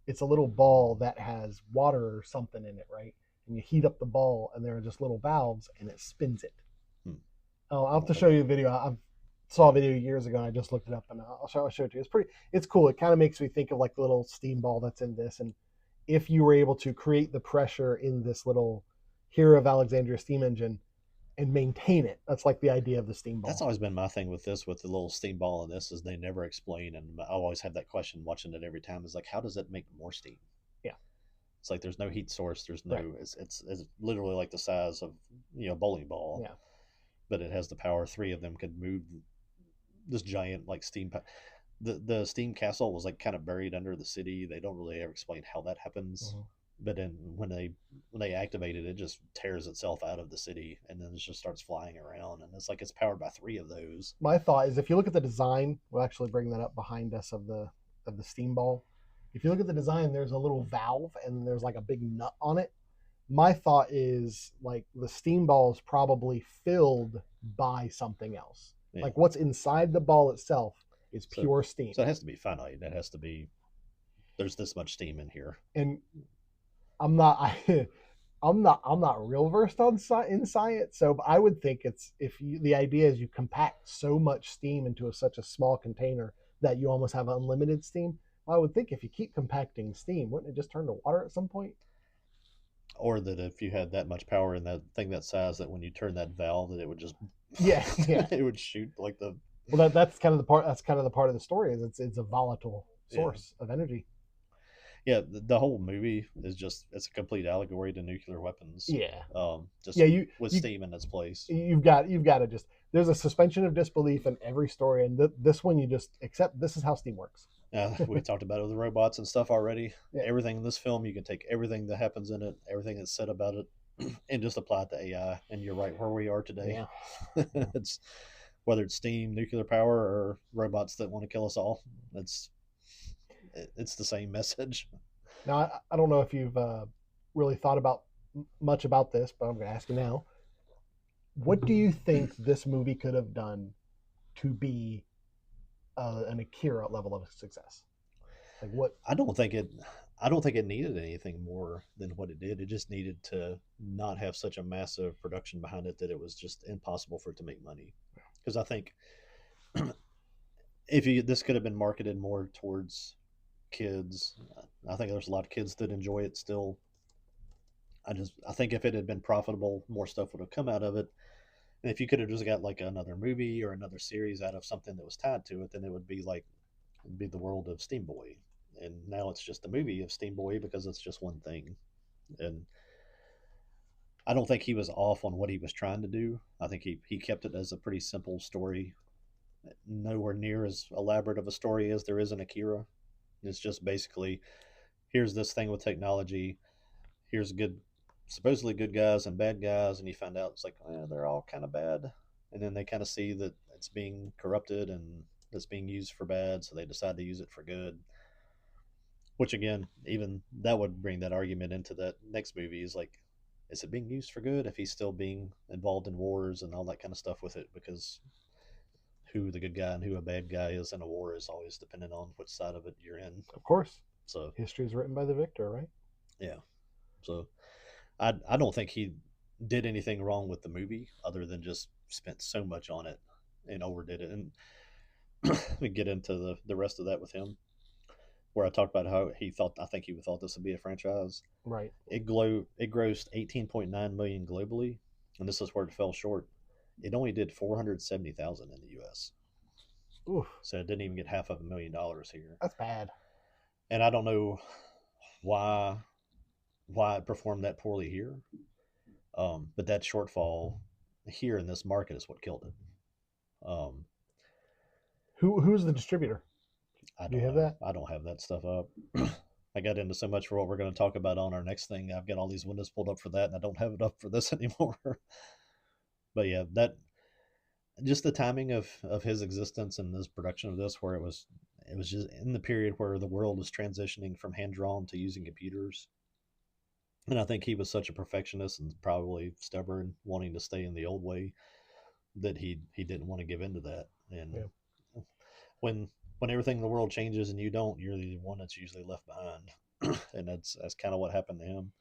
It's a little ball that has water or something in it, right? And you heat up the ball, and there are just little valves, and it spins it. hmm, Oh, I'll have to show you a video. I saw a video years ago, and I just looked it up, and I'll show it to you. It's cool. It kind of makes me think of like the little steam ball that's in this, and if you were able to create the pressure in this little Hero of Alexandria steam engine and maintain it, that's like the idea of the steam that's ball. always been my thing with this, with the little steam ball in this, is they never explain, and I always have that question watching it every time. Is like, how does it make more steam? Yeah, It's like there's no heat source. There's right. no. It's literally like the size of a bowling ball, Yeah. but it has the power. Three of them could move this giant like steam. The steam castle was like kind of buried under the city. They don't really ever explain how that happens. Mhm. But then when they activate it, it just tears itself out of the city and then it just starts flying around. And it's like it's powered by three of those. My thought is, if you look at the design, we'll actually bring that up behind us of the steam ball. If you look at the design, there's a little valve and there's like a big nut on it. My thought is like the steam ball is probably filled by something else. Yeah. Like what's inside the ball itself is So, pure steam. so it has to be finite. It has to be. There's this much steam in here. And I'm not I'm not real versed on in science, so I would think it's if you, the idea is you compact so much steam into such a small container that you almost have unlimited steam. I would think if you keep compacting steam, wouldn't it just turn to water at some point? Or that if you had that much power in that thing that size, that when you turn that valve, that it would just Yeah, yeah. it would shoot like the Well, that's kind of the part. That's kind of the part of the story is it's a volatile yeah. source of energy. Yeah, the whole movie is just it's a complete allegory to nuclear weapons. Yeah, Just yeah. with steam in its place. You've got to just there's a suspension of disbelief in every story, and this one you just accept. This is how steam works. We talked about it with the robots and stuff already. Yeah. Everything in this film, you can take everything that happens in it, everything that's said about it, and just apply it to AI. And you're right where we are today. Yeah. It's whether it's steam, nuclear power, or robots that want to kill us all. It's the same message. Now I don't know if you've really thought about much about this, but I'm going to ask you now. What do you think this movie could have done to be an Akira level of success? Like what? I don't think it. I don't think it needed anything more than what it did. It just needed to not have such a massive production behind it that it was just impossible for it to make money. Because I think if you this could have been marketed more towards kids. I think there's a lot of kids that enjoy it still. I think if it had been profitable, more stuff would have come out of it. And if you could have just got like another movie or another series out of something that was tied to it, then it would be like it'd be the world of Steamboy. And now it's just a movie of Steamboy because it's just one thing. And I don't think he was off on what he was trying to do. I think he kept it as a pretty simple story, nowhere near as elaborate of a story as there is in Akira. It's just basically here's this thing with technology. Here's good, supposedly good guys and bad guys, and you find out it's like they're all kind of bad, and then they kind of see that it's being corrupted and it's being used for bad, so they decide to use it for good. Which again, even that would bring that argument into that next movie is like, is it being used for good if he's still being involved in wars and all that kind of stuff with it? Because who the good guy and who a bad guy is in a war is always dependent on which side of it you're in. Of course, So history is written by the victor, right? yeah, so I don't think he did anything wrong with the movie other than just spent so much on it and overdid it. And we get into the rest of that with him, where I talked about how I think he thought this would be a franchise. Right. It grossed 18.9 million globally, and this is where it fell short. It only did 470,000 in the U.S. Oof. So it didn't even get $500,000 here. That's bad. And I don't know why it performed that poorly here. But that shortfall here in this market is what killed it. Who's the distributor? Do you have that? I don't have that stuff up. I got into so much for what we're going to talk about on our next thing. I've got all these windows pulled up for that, and I don't have it up for this anymore. But yeah, that just the timing of his existence and this production of this, where it was just in the period where the world was transitioning from hand drawn to using computers. And I think he was such a perfectionist and probably stubborn, wanting to stay in the old way, that he didn't want to give into that. And Yeah. when when everything in the world changes and you don't, you're the one that's usually left behind. And that's kind of what happened to him.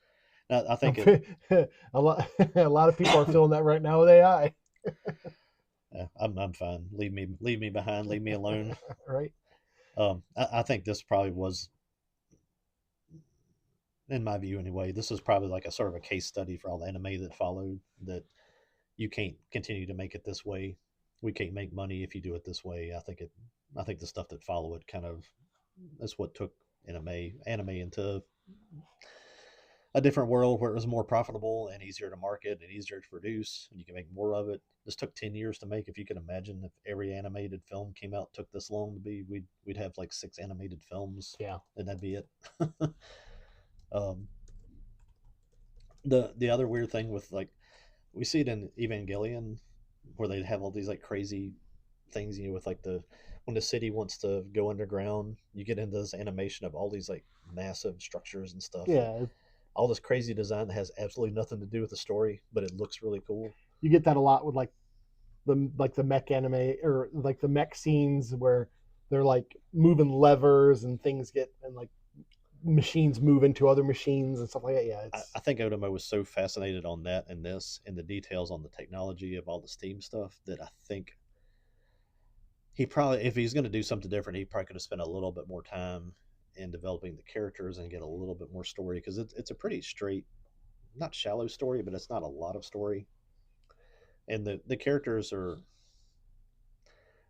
I think it. a lot a lot of people are feeling that right now with AI. I'm fine. Leave me behind. Leave me alone. Right? I think this probably was, in my view anyway, this was probably like a sort of a case study for all the anime that followed. That you can't continue to make it this way. We can't make money if you do it this way. I think the stuff that followed kind of, that's what took anime into a different world where it was more profitable and easier to market and easier to produce, and you can make more of it. This took 10 years to make. If you can imagine, if every animated film came out took this long to be, we'd have like 6 animated films, Yeah. and that'd be it. um, the other weird thing with, like, we see it in Evangelion, where they have all these like crazy things, with like the when the city wants to go underground, you get into this animation of all these like massive structures and stuff, and Yeah. all this crazy design that has absolutely nothing to do with the story, but it looks really cool. You get that a lot with the mech anime, or like the mech scenes where they're like moving levers and things get, and like machines move into other machines and stuff like that. Yeah, I, it's I think Otomo was so fascinated on that and this and the details on the technology of all the Steam stuff that I think he probably, if he's going to do something different, he probably could have spent a little bit more time in developing the characters and get a little bit more story, because it's a pretty straight, not shallow story, but it's not a lot of story. And the characters are,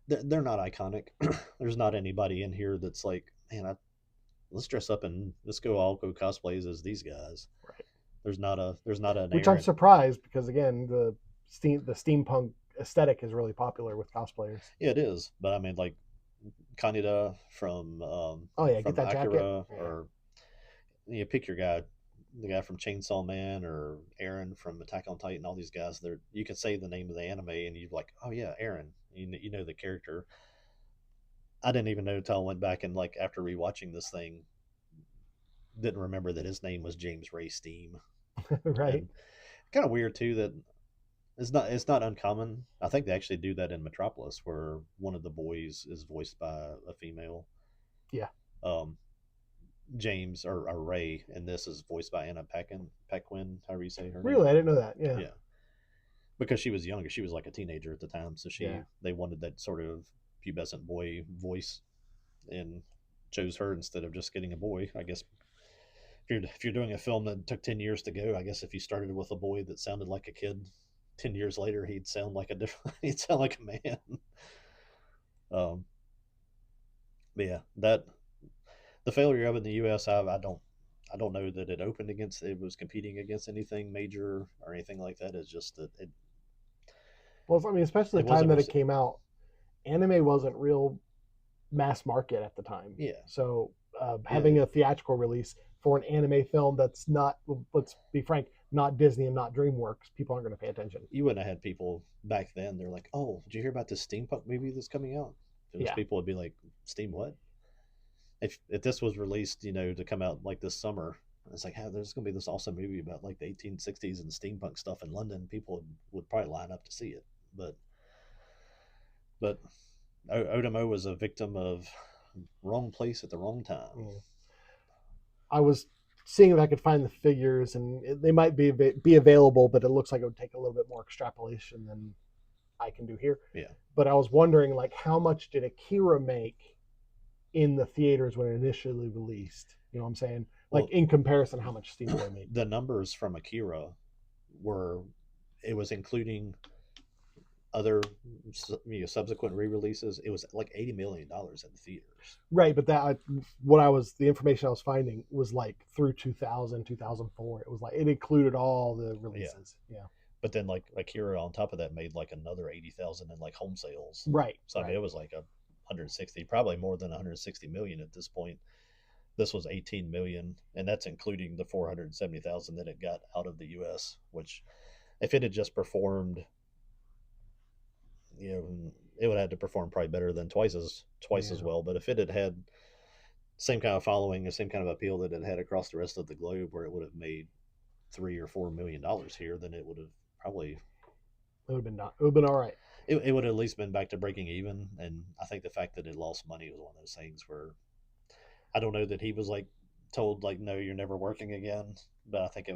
they're not iconic. There's not anybody in here that's like, man, let's dress up and let's all go cosplays as these guys. right. There's not an Which I'm Aaron. surprised, because again, the steampunk aesthetic is really popular with cosplayers. Yeah, it is, but I mean, like Kaneda Oh yeah, get from that jacket. Akira, Yeah. or pick your guy, the guy from Chainsaw Man, or Aaron from Attack on Titan. All these guys, they're, you can say the name of the anime and you're like, oh yeah, Aaron. You know the character. I didn't even know until I went back and, like, after rewatching this thing, didn't remember that his name was James Ray Steam. Right. And kind of weird too that it's not uncommon. I think they actually do that in Metropolis, where one of the boys is voiced by a female. Yeah. Um, James, or Ray, and this is voiced by Anna Paquin, however you say her name. Really, I didn't know that. Yeah. Yeah, because she was younger. She was like a teenager at the time, so Yeah. they wanted that sort of pubescent boy voice, and chose her instead of just getting a boy. I guess if you're doing a film that took 10 years to go, I guess if you started with a boy that sounded like a kid, 10 years later he'd sound like a different. He'd sound like a man. Um, but yeah, that the failure of it in the U.S. I don't know that it was competing against anything major or anything like that. It's just that Well, I mean, especially it the time wasn't. that it came out, anime wasn't real mass market at the time. Yeah, So yeah. having a theatrical release for an anime film that's not, let's be frank, not Disney and not DreamWorks, people aren't going to pay attention. You wouldn't have had people back then. They're like, "Oh, did you hear about this steampunk movie that's coming out?" Those Yeah. people would be like, "Steam what?" If this was released, to come out like this summer, it's like, hey, there's going to be this awesome movie about like the 1860s and steampunk stuff in London. People would probably line up to see it. But Otomo was a victim of wrong place at the wrong time. Mm. I was seeing if I could find the figures, and they might be available, but it looks like it would take a little bit more extrapolation than I can do here. Yeah. But I was wondering, like, how much did Akira make in the theaters when it initially released? You know what I'm saying? Like, Well, in comparison, how much Steamboy made? the numbers from Akira were, it was including other, subsequent re-releases. It was like $80 million in the theaters. Right, but the information I was finding was like through 2000, 2004. It was like it included all the releases. Yeah. But then, like, Akira on top of that made like another 80,000 in like home sales. Right. So I mean, Right. it was like 160, probably more than 160 million at this point. This was 18 million, and that's including the 470,000 that it got out of the U.S. Which, if it had just performed, it would have had to perform probably better than twice as Yeah. well. But if it had had same kind of following, the same kind of appeal that it had across the rest of the globe, where it would have made $3 or $4 million here, then it would have probably It would have been all right. It would have at least been back to breaking even. And I think the fact that it lost money was one of those things where I don't know that he was like told like no, you're never working again. But I think it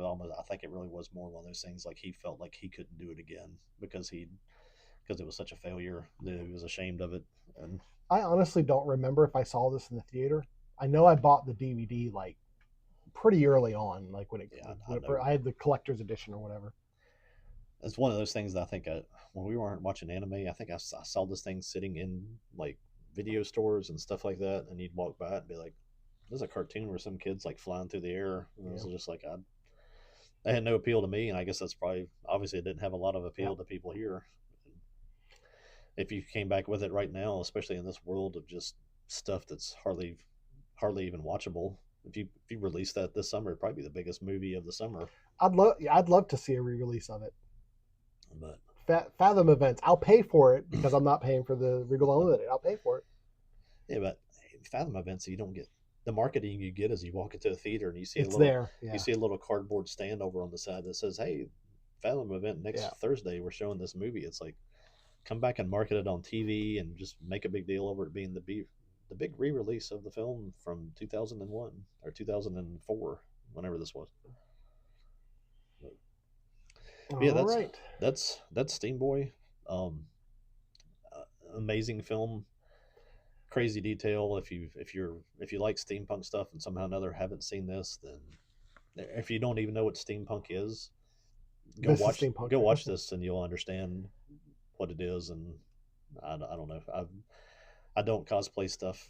really was more one of those things like he felt like he couldn't do it again because it was such a failure that he was ashamed of it. And I honestly don't remember if I saw this in the theater. I know I bought the DVD like pretty early on, like when I had the collector's edition or whatever. It's one of those things that I think when we weren't watching anime, I think I saw this thing sitting in like video stores and stuff like that, and you'd walk by it and be like, "There's a cartoon where some kids like flying through the air." And it was just like it had no appeal to me, and I guess that's probably obviously it didn't have a lot of appeal to people here. If you came back with it right now, especially in this world of just stuff that's hardly even watchable, if you release that this summer, it'd probably be the biggest movie of the summer. I'd love to see a re-release of it. But Fathom Events, I'll pay for it because I'm not paying for the Regal Unlimited. I'll pay for it. Yeah, but Fathom Events, you don't get the marketing you get as you walk into a theater and you see you see a little cardboard stand over on the side that says, "Hey, Fathom Event next Thursday, we're showing this movie." It's like, come back and market it on TV and just make a big deal over it being the big re-release of the film from 2001 or 2004, whenever this was. Yeah, that's Steamboy. Amazing film, crazy detail. If you like steampunk stuff and somehow or another haven't seen this, then if you don't even know what steampunk is, go watch this and you'll understand what it is. And I don't know. I don't cosplay stuff.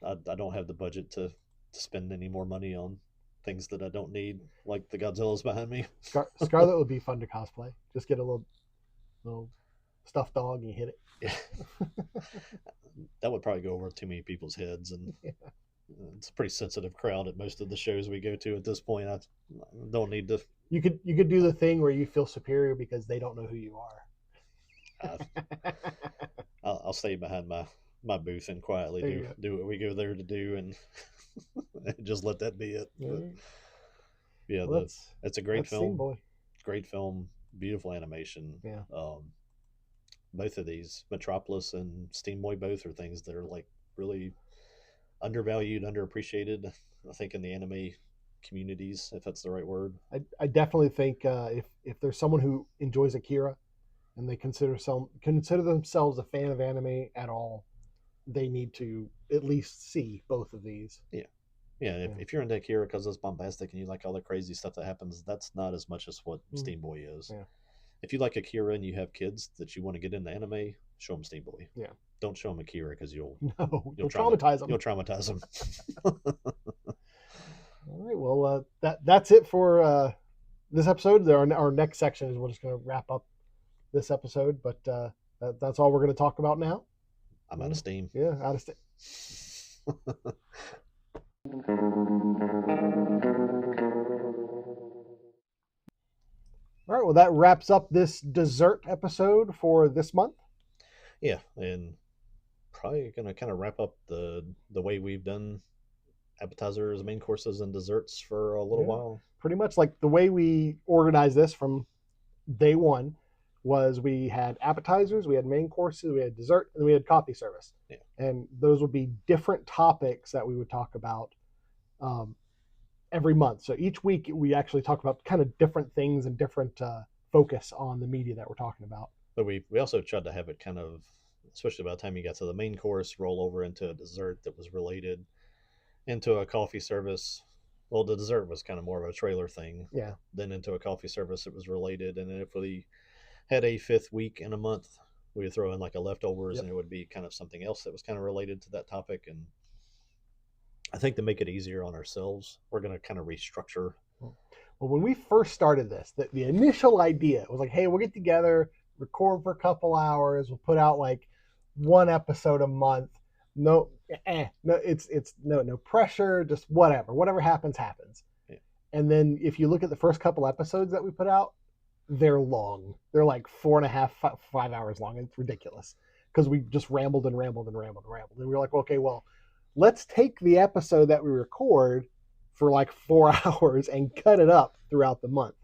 I don't have the budget to spend any more money on things that I don't need, like the Godzillas behind me. Scarlet would be fun to cosplay. Just get a little stuffed dog and you hit it. Yeah. That would probably go over too many people's heads, and it's a pretty sensitive crowd at most of the shows we go to at this point. I don't need to. You could do the thing where you feel superior because they don't know who you are. I'll stay behind my booth and quietly do what we go there to do, and just let that be it. Yeah, well, it's a great film. Steamboy. Great film, beautiful animation. Yeah. Both of these, Metropolis and Steamboy, both are things that are like really undervalued, underappreciated, I think, in the anime communities, if that's the right word. I definitely think if there's someone who enjoys Akira and they consider themselves a fan of anime at all, they need to at least see both of these. Yeah. If you're into Akira because it's bombastic and you like all the crazy stuff that happens, that's not as much as what Steamboy is. Yeah. If you like Akira and you have kids that you want to get into anime, show them Steamboy. Yeah. Don't show them Akira because you'll traumatize them. You'll traumatize them. All right. Well, that's it for this episode. Our next section is we're just going to wrap up this episode, but that's all we're going to talk about now. I'm out of steam. Yeah, out of steam. All right, well, that wraps up this dessert episode for this month. Yeah, and probably going to kind of wrap up the way we've done appetizers, main courses, and desserts for a little while. Pretty much like the way we organized this from day one was we had appetizers, we had main courses, we had dessert, and we had coffee service. Yeah. And those would be different topics that we would talk about every month. So each week we actually talk about kind of different things and different focus on the media that we're talking about. But we also tried to have it kind of, especially by the time you got to the main course, roll over into a dessert that was related, into a coffee service. Well, the dessert was kind of more of a trailer thing. Yeah. Then into a coffee service that was related. And then if we had a fifth week in a month, we would throw in like a leftovers, and it would be kind of something else that was kind of related to that topic. And I think to make it easier on ourselves, we're going to kind of restructure. Well, when we first started this, the initial idea was like, hey, we'll get together, record for a couple hours, we'll put out like one episode a month. No pressure, just whatever happens. Yeah. And then if you look at the first couple episodes that we put out, they're long. They're like 4.5, 5 hours long. It's ridiculous because we just rambled. And we were like, okay, well, let's take the episode that we record for like 4 hours and cut it up throughout the month.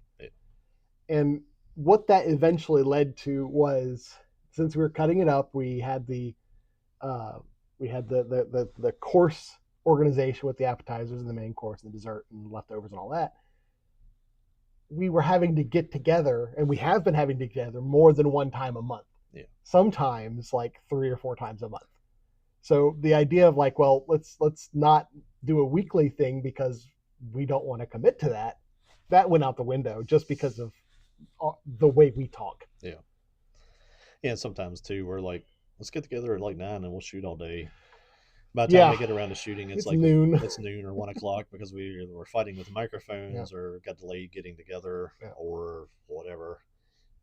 And what that eventually led to was, since we were cutting it up, we had the course organization with the appetizers and the main course and the dessert and leftovers and all that. We were having to get together, and we have been having to get together more than one time a month. Yeah. Sometimes like 3 or 4 times a month. So the idea of like, well, let's not do a weekly thing because we don't want to commit to that. That went out the window just because of the way we talk. Yeah. Yeah. And sometimes too, we're like, let's get together at like 9 and we'll shoot all day. By the time we get around to shooting, it's like noon. It's noon or 1 o'clock because we're fighting with microphones or got delayed getting together or whatever,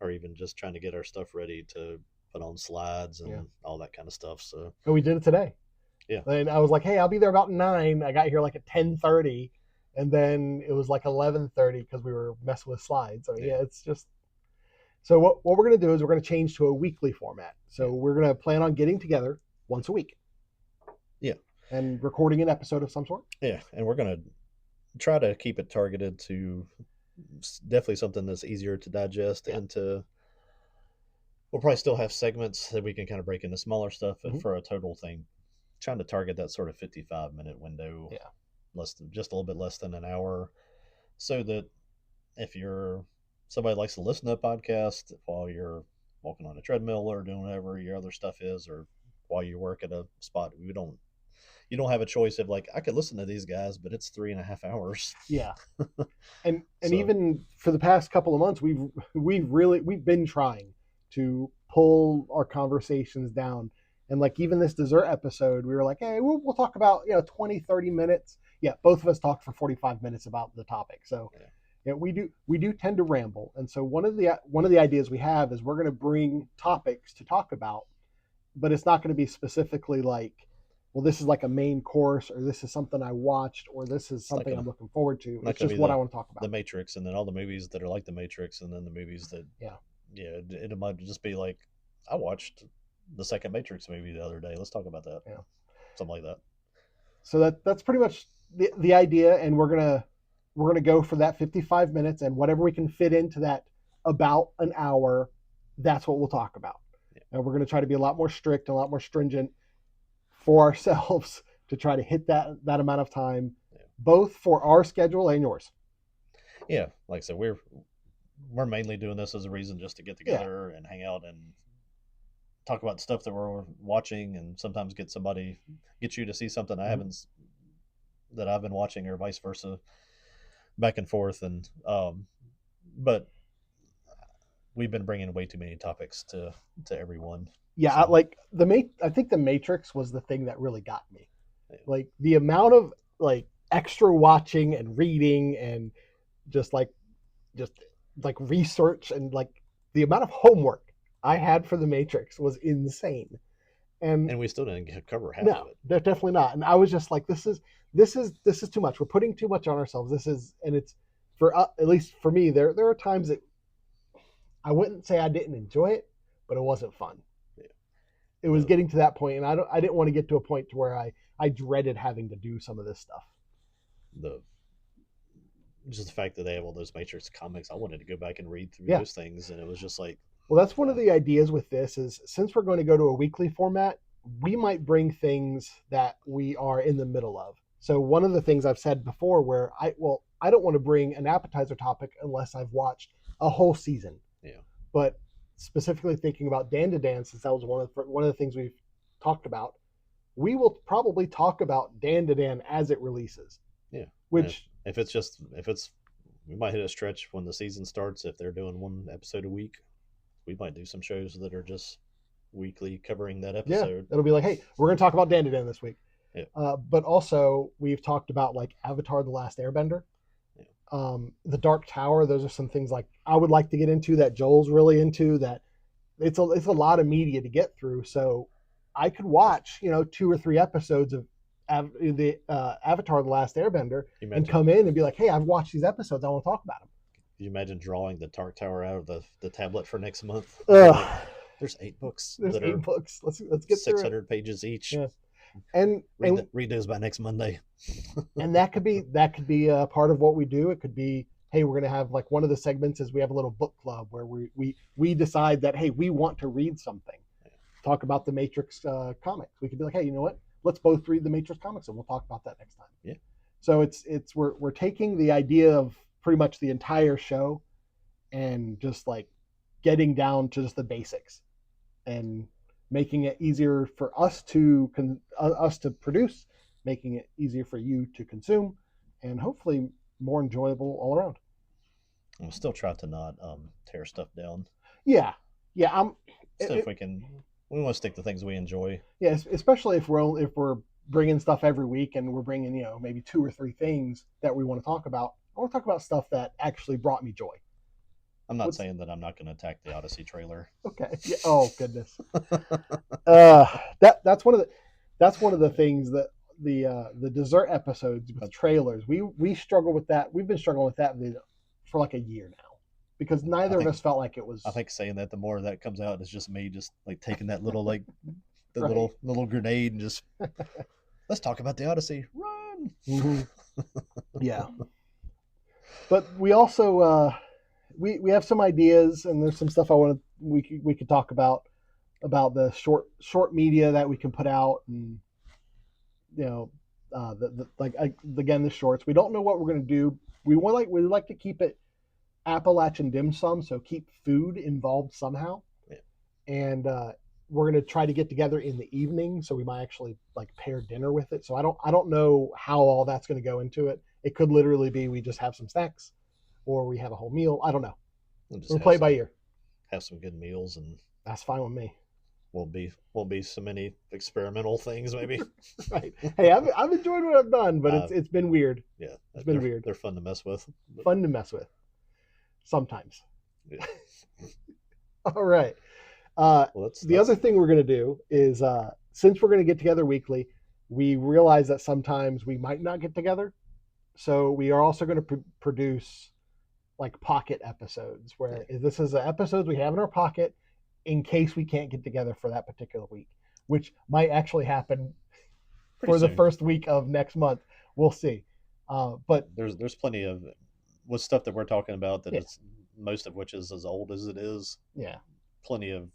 or even just trying to get our stuff ready to put on slides and all that kind of stuff. So we did it today. Yeah. And I was like, hey, I'll be there about 9. I got here like at 10:30, and then it was like 11:30 because we were messing with slides. So it's just. So what we're going to do is we're going to change to a weekly format. So we're going to plan on getting together once a week. Yeah. And recording an episode of some sort. Yeah. And we're going to try to keep it targeted to definitely something that's easier to digest and to. We'll probably still have segments that we can kind of break into smaller stuff, but for a total thing, trying to target that sort of 55-minute window. Yeah. Just a little bit less than an hour, so that if somebody likes to listen to a podcast while you're walking on a treadmill or doing whatever your other stuff is, or while you work at a spot, you don't have a choice of like, I could listen to these guys, but it's 3.5 hours. Yeah. And even for the past couple of months, we've been trying to pull our conversations down. And like even this dessert episode, we were like, hey, we'll talk about 20, 30 minutes. Yeah, both of us talked for 45 minutes about the topic. So we do tend to ramble. And so one of the ideas we have is we're going to bring topics to talk about, but it's not going to be specifically like, well, this is like a main course, or this is something I watched, or this is something I'm looking forward to. It's just what I want to talk about. The Matrix, and then all the movies that are like the Matrix, and then the movies that it might just be like, I watched the second Matrix movie the other day. Let's talk about that. Yeah. Something like that. So that's pretty much the idea, and we're gonna go for that 55 minutes, and whatever we can fit into that about an hour, that's what we'll talk about. Yeah. And we're gonna try to be a lot more strict, a lot more stringent for ourselves to try to hit that amount of time, both for our schedule and yours. Yeah, like I said, we're mainly doing this as a reason just to get together and hang out and talk about stuff that we're watching, and sometimes get you to see something I haven't, that I've been watching, or vice versa, back and forth. And but we've been bringing way too many topics to everyone. Yeah, so. I think the Matrix was the thing that really got me. Yeah. Like the amount of like extra watching and reading and just research, and like the amount of homework I had for the Matrix was insane. And we still didn't cover half of it. No, definitely not. And I was just like, this is too much. We're putting too much on ourselves. It's for at least for me, there are times that I wouldn't say I didn't enjoy it, but it wasn't fun. Yeah. It was getting to that point, and I didn't want to get to a point to where I dreaded having to do some of this stuff. Just the fact that they have all those Matrix comics, I wanted to go back and read through those things, and it was just like. Well, that's one of the ideas with this is, since we're going to go to a weekly format, we might bring things that we are in the middle of. So one of the things I've said before, where I don't want to bring an appetizer topic unless I've watched a whole season. Yeah. But specifically thinking about Danijel, since that was one of the things we've talked about, we will probably talk about Danijel as it releases. Yeah. Which if it's we might hit a stretch when the season starts. If they're doing one episode a week, we might do some shows that are just weekly covering that episode. Yeah, it'll be like, hey, we're going to talk about Danijel this week. Yeah. But also, we've talked about like Avatar: The Last Airbender, The Dark Tower. Those are some things like I would like to get into, that Joel's really into. That it's a lot of media to get through. So I could watch 2 or 3 episodes of the Avatar: The Last Airbender and come in and be like, hey, I've watched these episodes. I want to talk about them. Can you imagine drawing the Dark Tower out of the tablet for next month? There's 8 books. There's 8 books. Let's get 600 pages each. Yeah. And read those by next Monday. And that could be a part of what we do. It could be hey, we're going to have like one of the segments is we have a little book club where we decide that, hey, we want to read something, talk about the Matrix comics. We could be like, hey, you know what? Let's both read the Matrix comics and we'll talk about that next time. Yeah. So we're taking the idea of pretty much the entire show and just like getting down to just the basics and making it easier for us to produce, making it easier for you to consume, and hopefully more enjoyable all around. We'll still try to not tear stuff down. Yeah. If we can, we want to stick to things we enjoy. Yeah, especially if we're bringing stuff every week and we're bringing maybe 2 or 3 things that we want to talk about. I want to talk about stuff that actually brought me joy. I'm not saying that I'm not going to attack the Odyssey trailer. Okay. Yeah. Oh goodness. That's one of the things that the dessert episodes with trailers we struggle with that. We've been struggling with that for like a year now because neither of us felt like it was. I think saying that the more that comes out, it's just me just like taking that little like the right. little grenade and just let's talk about the Odyssey. Run. Mm-hmm. Yeah. But we also. We have some ideas and there's some stuff we could talk about the short media that we can put out and again the shorts. We don't know what we're going to do. We like to keep it Appalachian dim sum, so keep food involved somehow. Yeah. And we're going to try to get together in the evening, so we might actually like pair dinner with it. So I don't know how all that's going to go into it. It could literally be we just have some snacks. Or we have a whole meal. I don't know. We'll play by ear. Have some good meals, and that's fine with me. Won't be so many experimental things, maybe. Right. Hey, I've enjoyed what I've done, but it's been weird. Yeah, it's been weird. They're fun to mess with. Fun to mess with. Sometimes. Yeah. All right. The other thing we're going to do is since we're going to get together weekly, we realize that sometimes we might not get together. So we are also going to produce like pocket episodes where this is the episodes we have in our pocket in case we can't get together for that particular week, which might actually happen for the first week of next month. We'll see. But there's plenty of with stuff that we're talking about that it's most of which is as old as it is. Yeah. Plenty of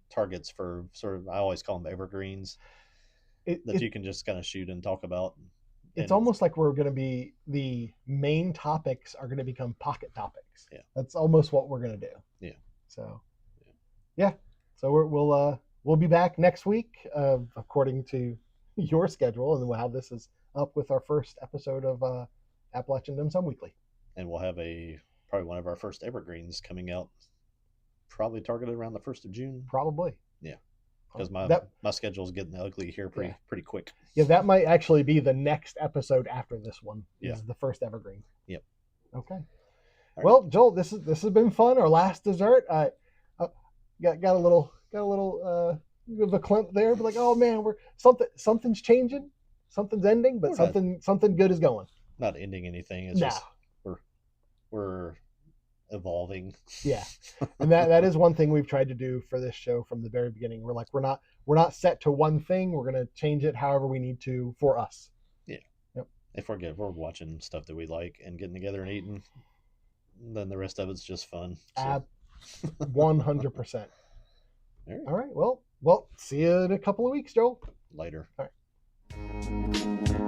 targets for sort of, I always call them evergreens that you can just kind of shoot and talk about. It's almost like we're going to be the main topics are going to become pocket topics. Yeah, that's almost what we're going to do. Yeah. So, so we'll be back next week, according to your schedule, and we'll have this is up with our first episode of Appalachian Dim Sum Weekly. And we'll have probably one of our first evergreens coming out, probably targeted around the 1st of June. Probably. Yeah. Because my schedule is getting ugly here pretty quick. Yeah, that might actually be the next episode after this one. Yeah. Is the first evergreen. Yep. Okay. Well, Joel, this has been fun. Our last dessert. Got a little of a clump there, but like, oh man, something's changing, something's ending, but something good is going. Not ending anything. It's just we're evolving. Yeah. And that is one thing we've tried to do for this show from the very beginning. We're like, we're not set to one thing. We're going to change it however we need to for us. Yeah. Yep. If we're watching stuff that we like and getting together and eating, then the rest of it's just fun. So. 100%. All right. Well, see you in a couple of weeks, Joel. Later. All right.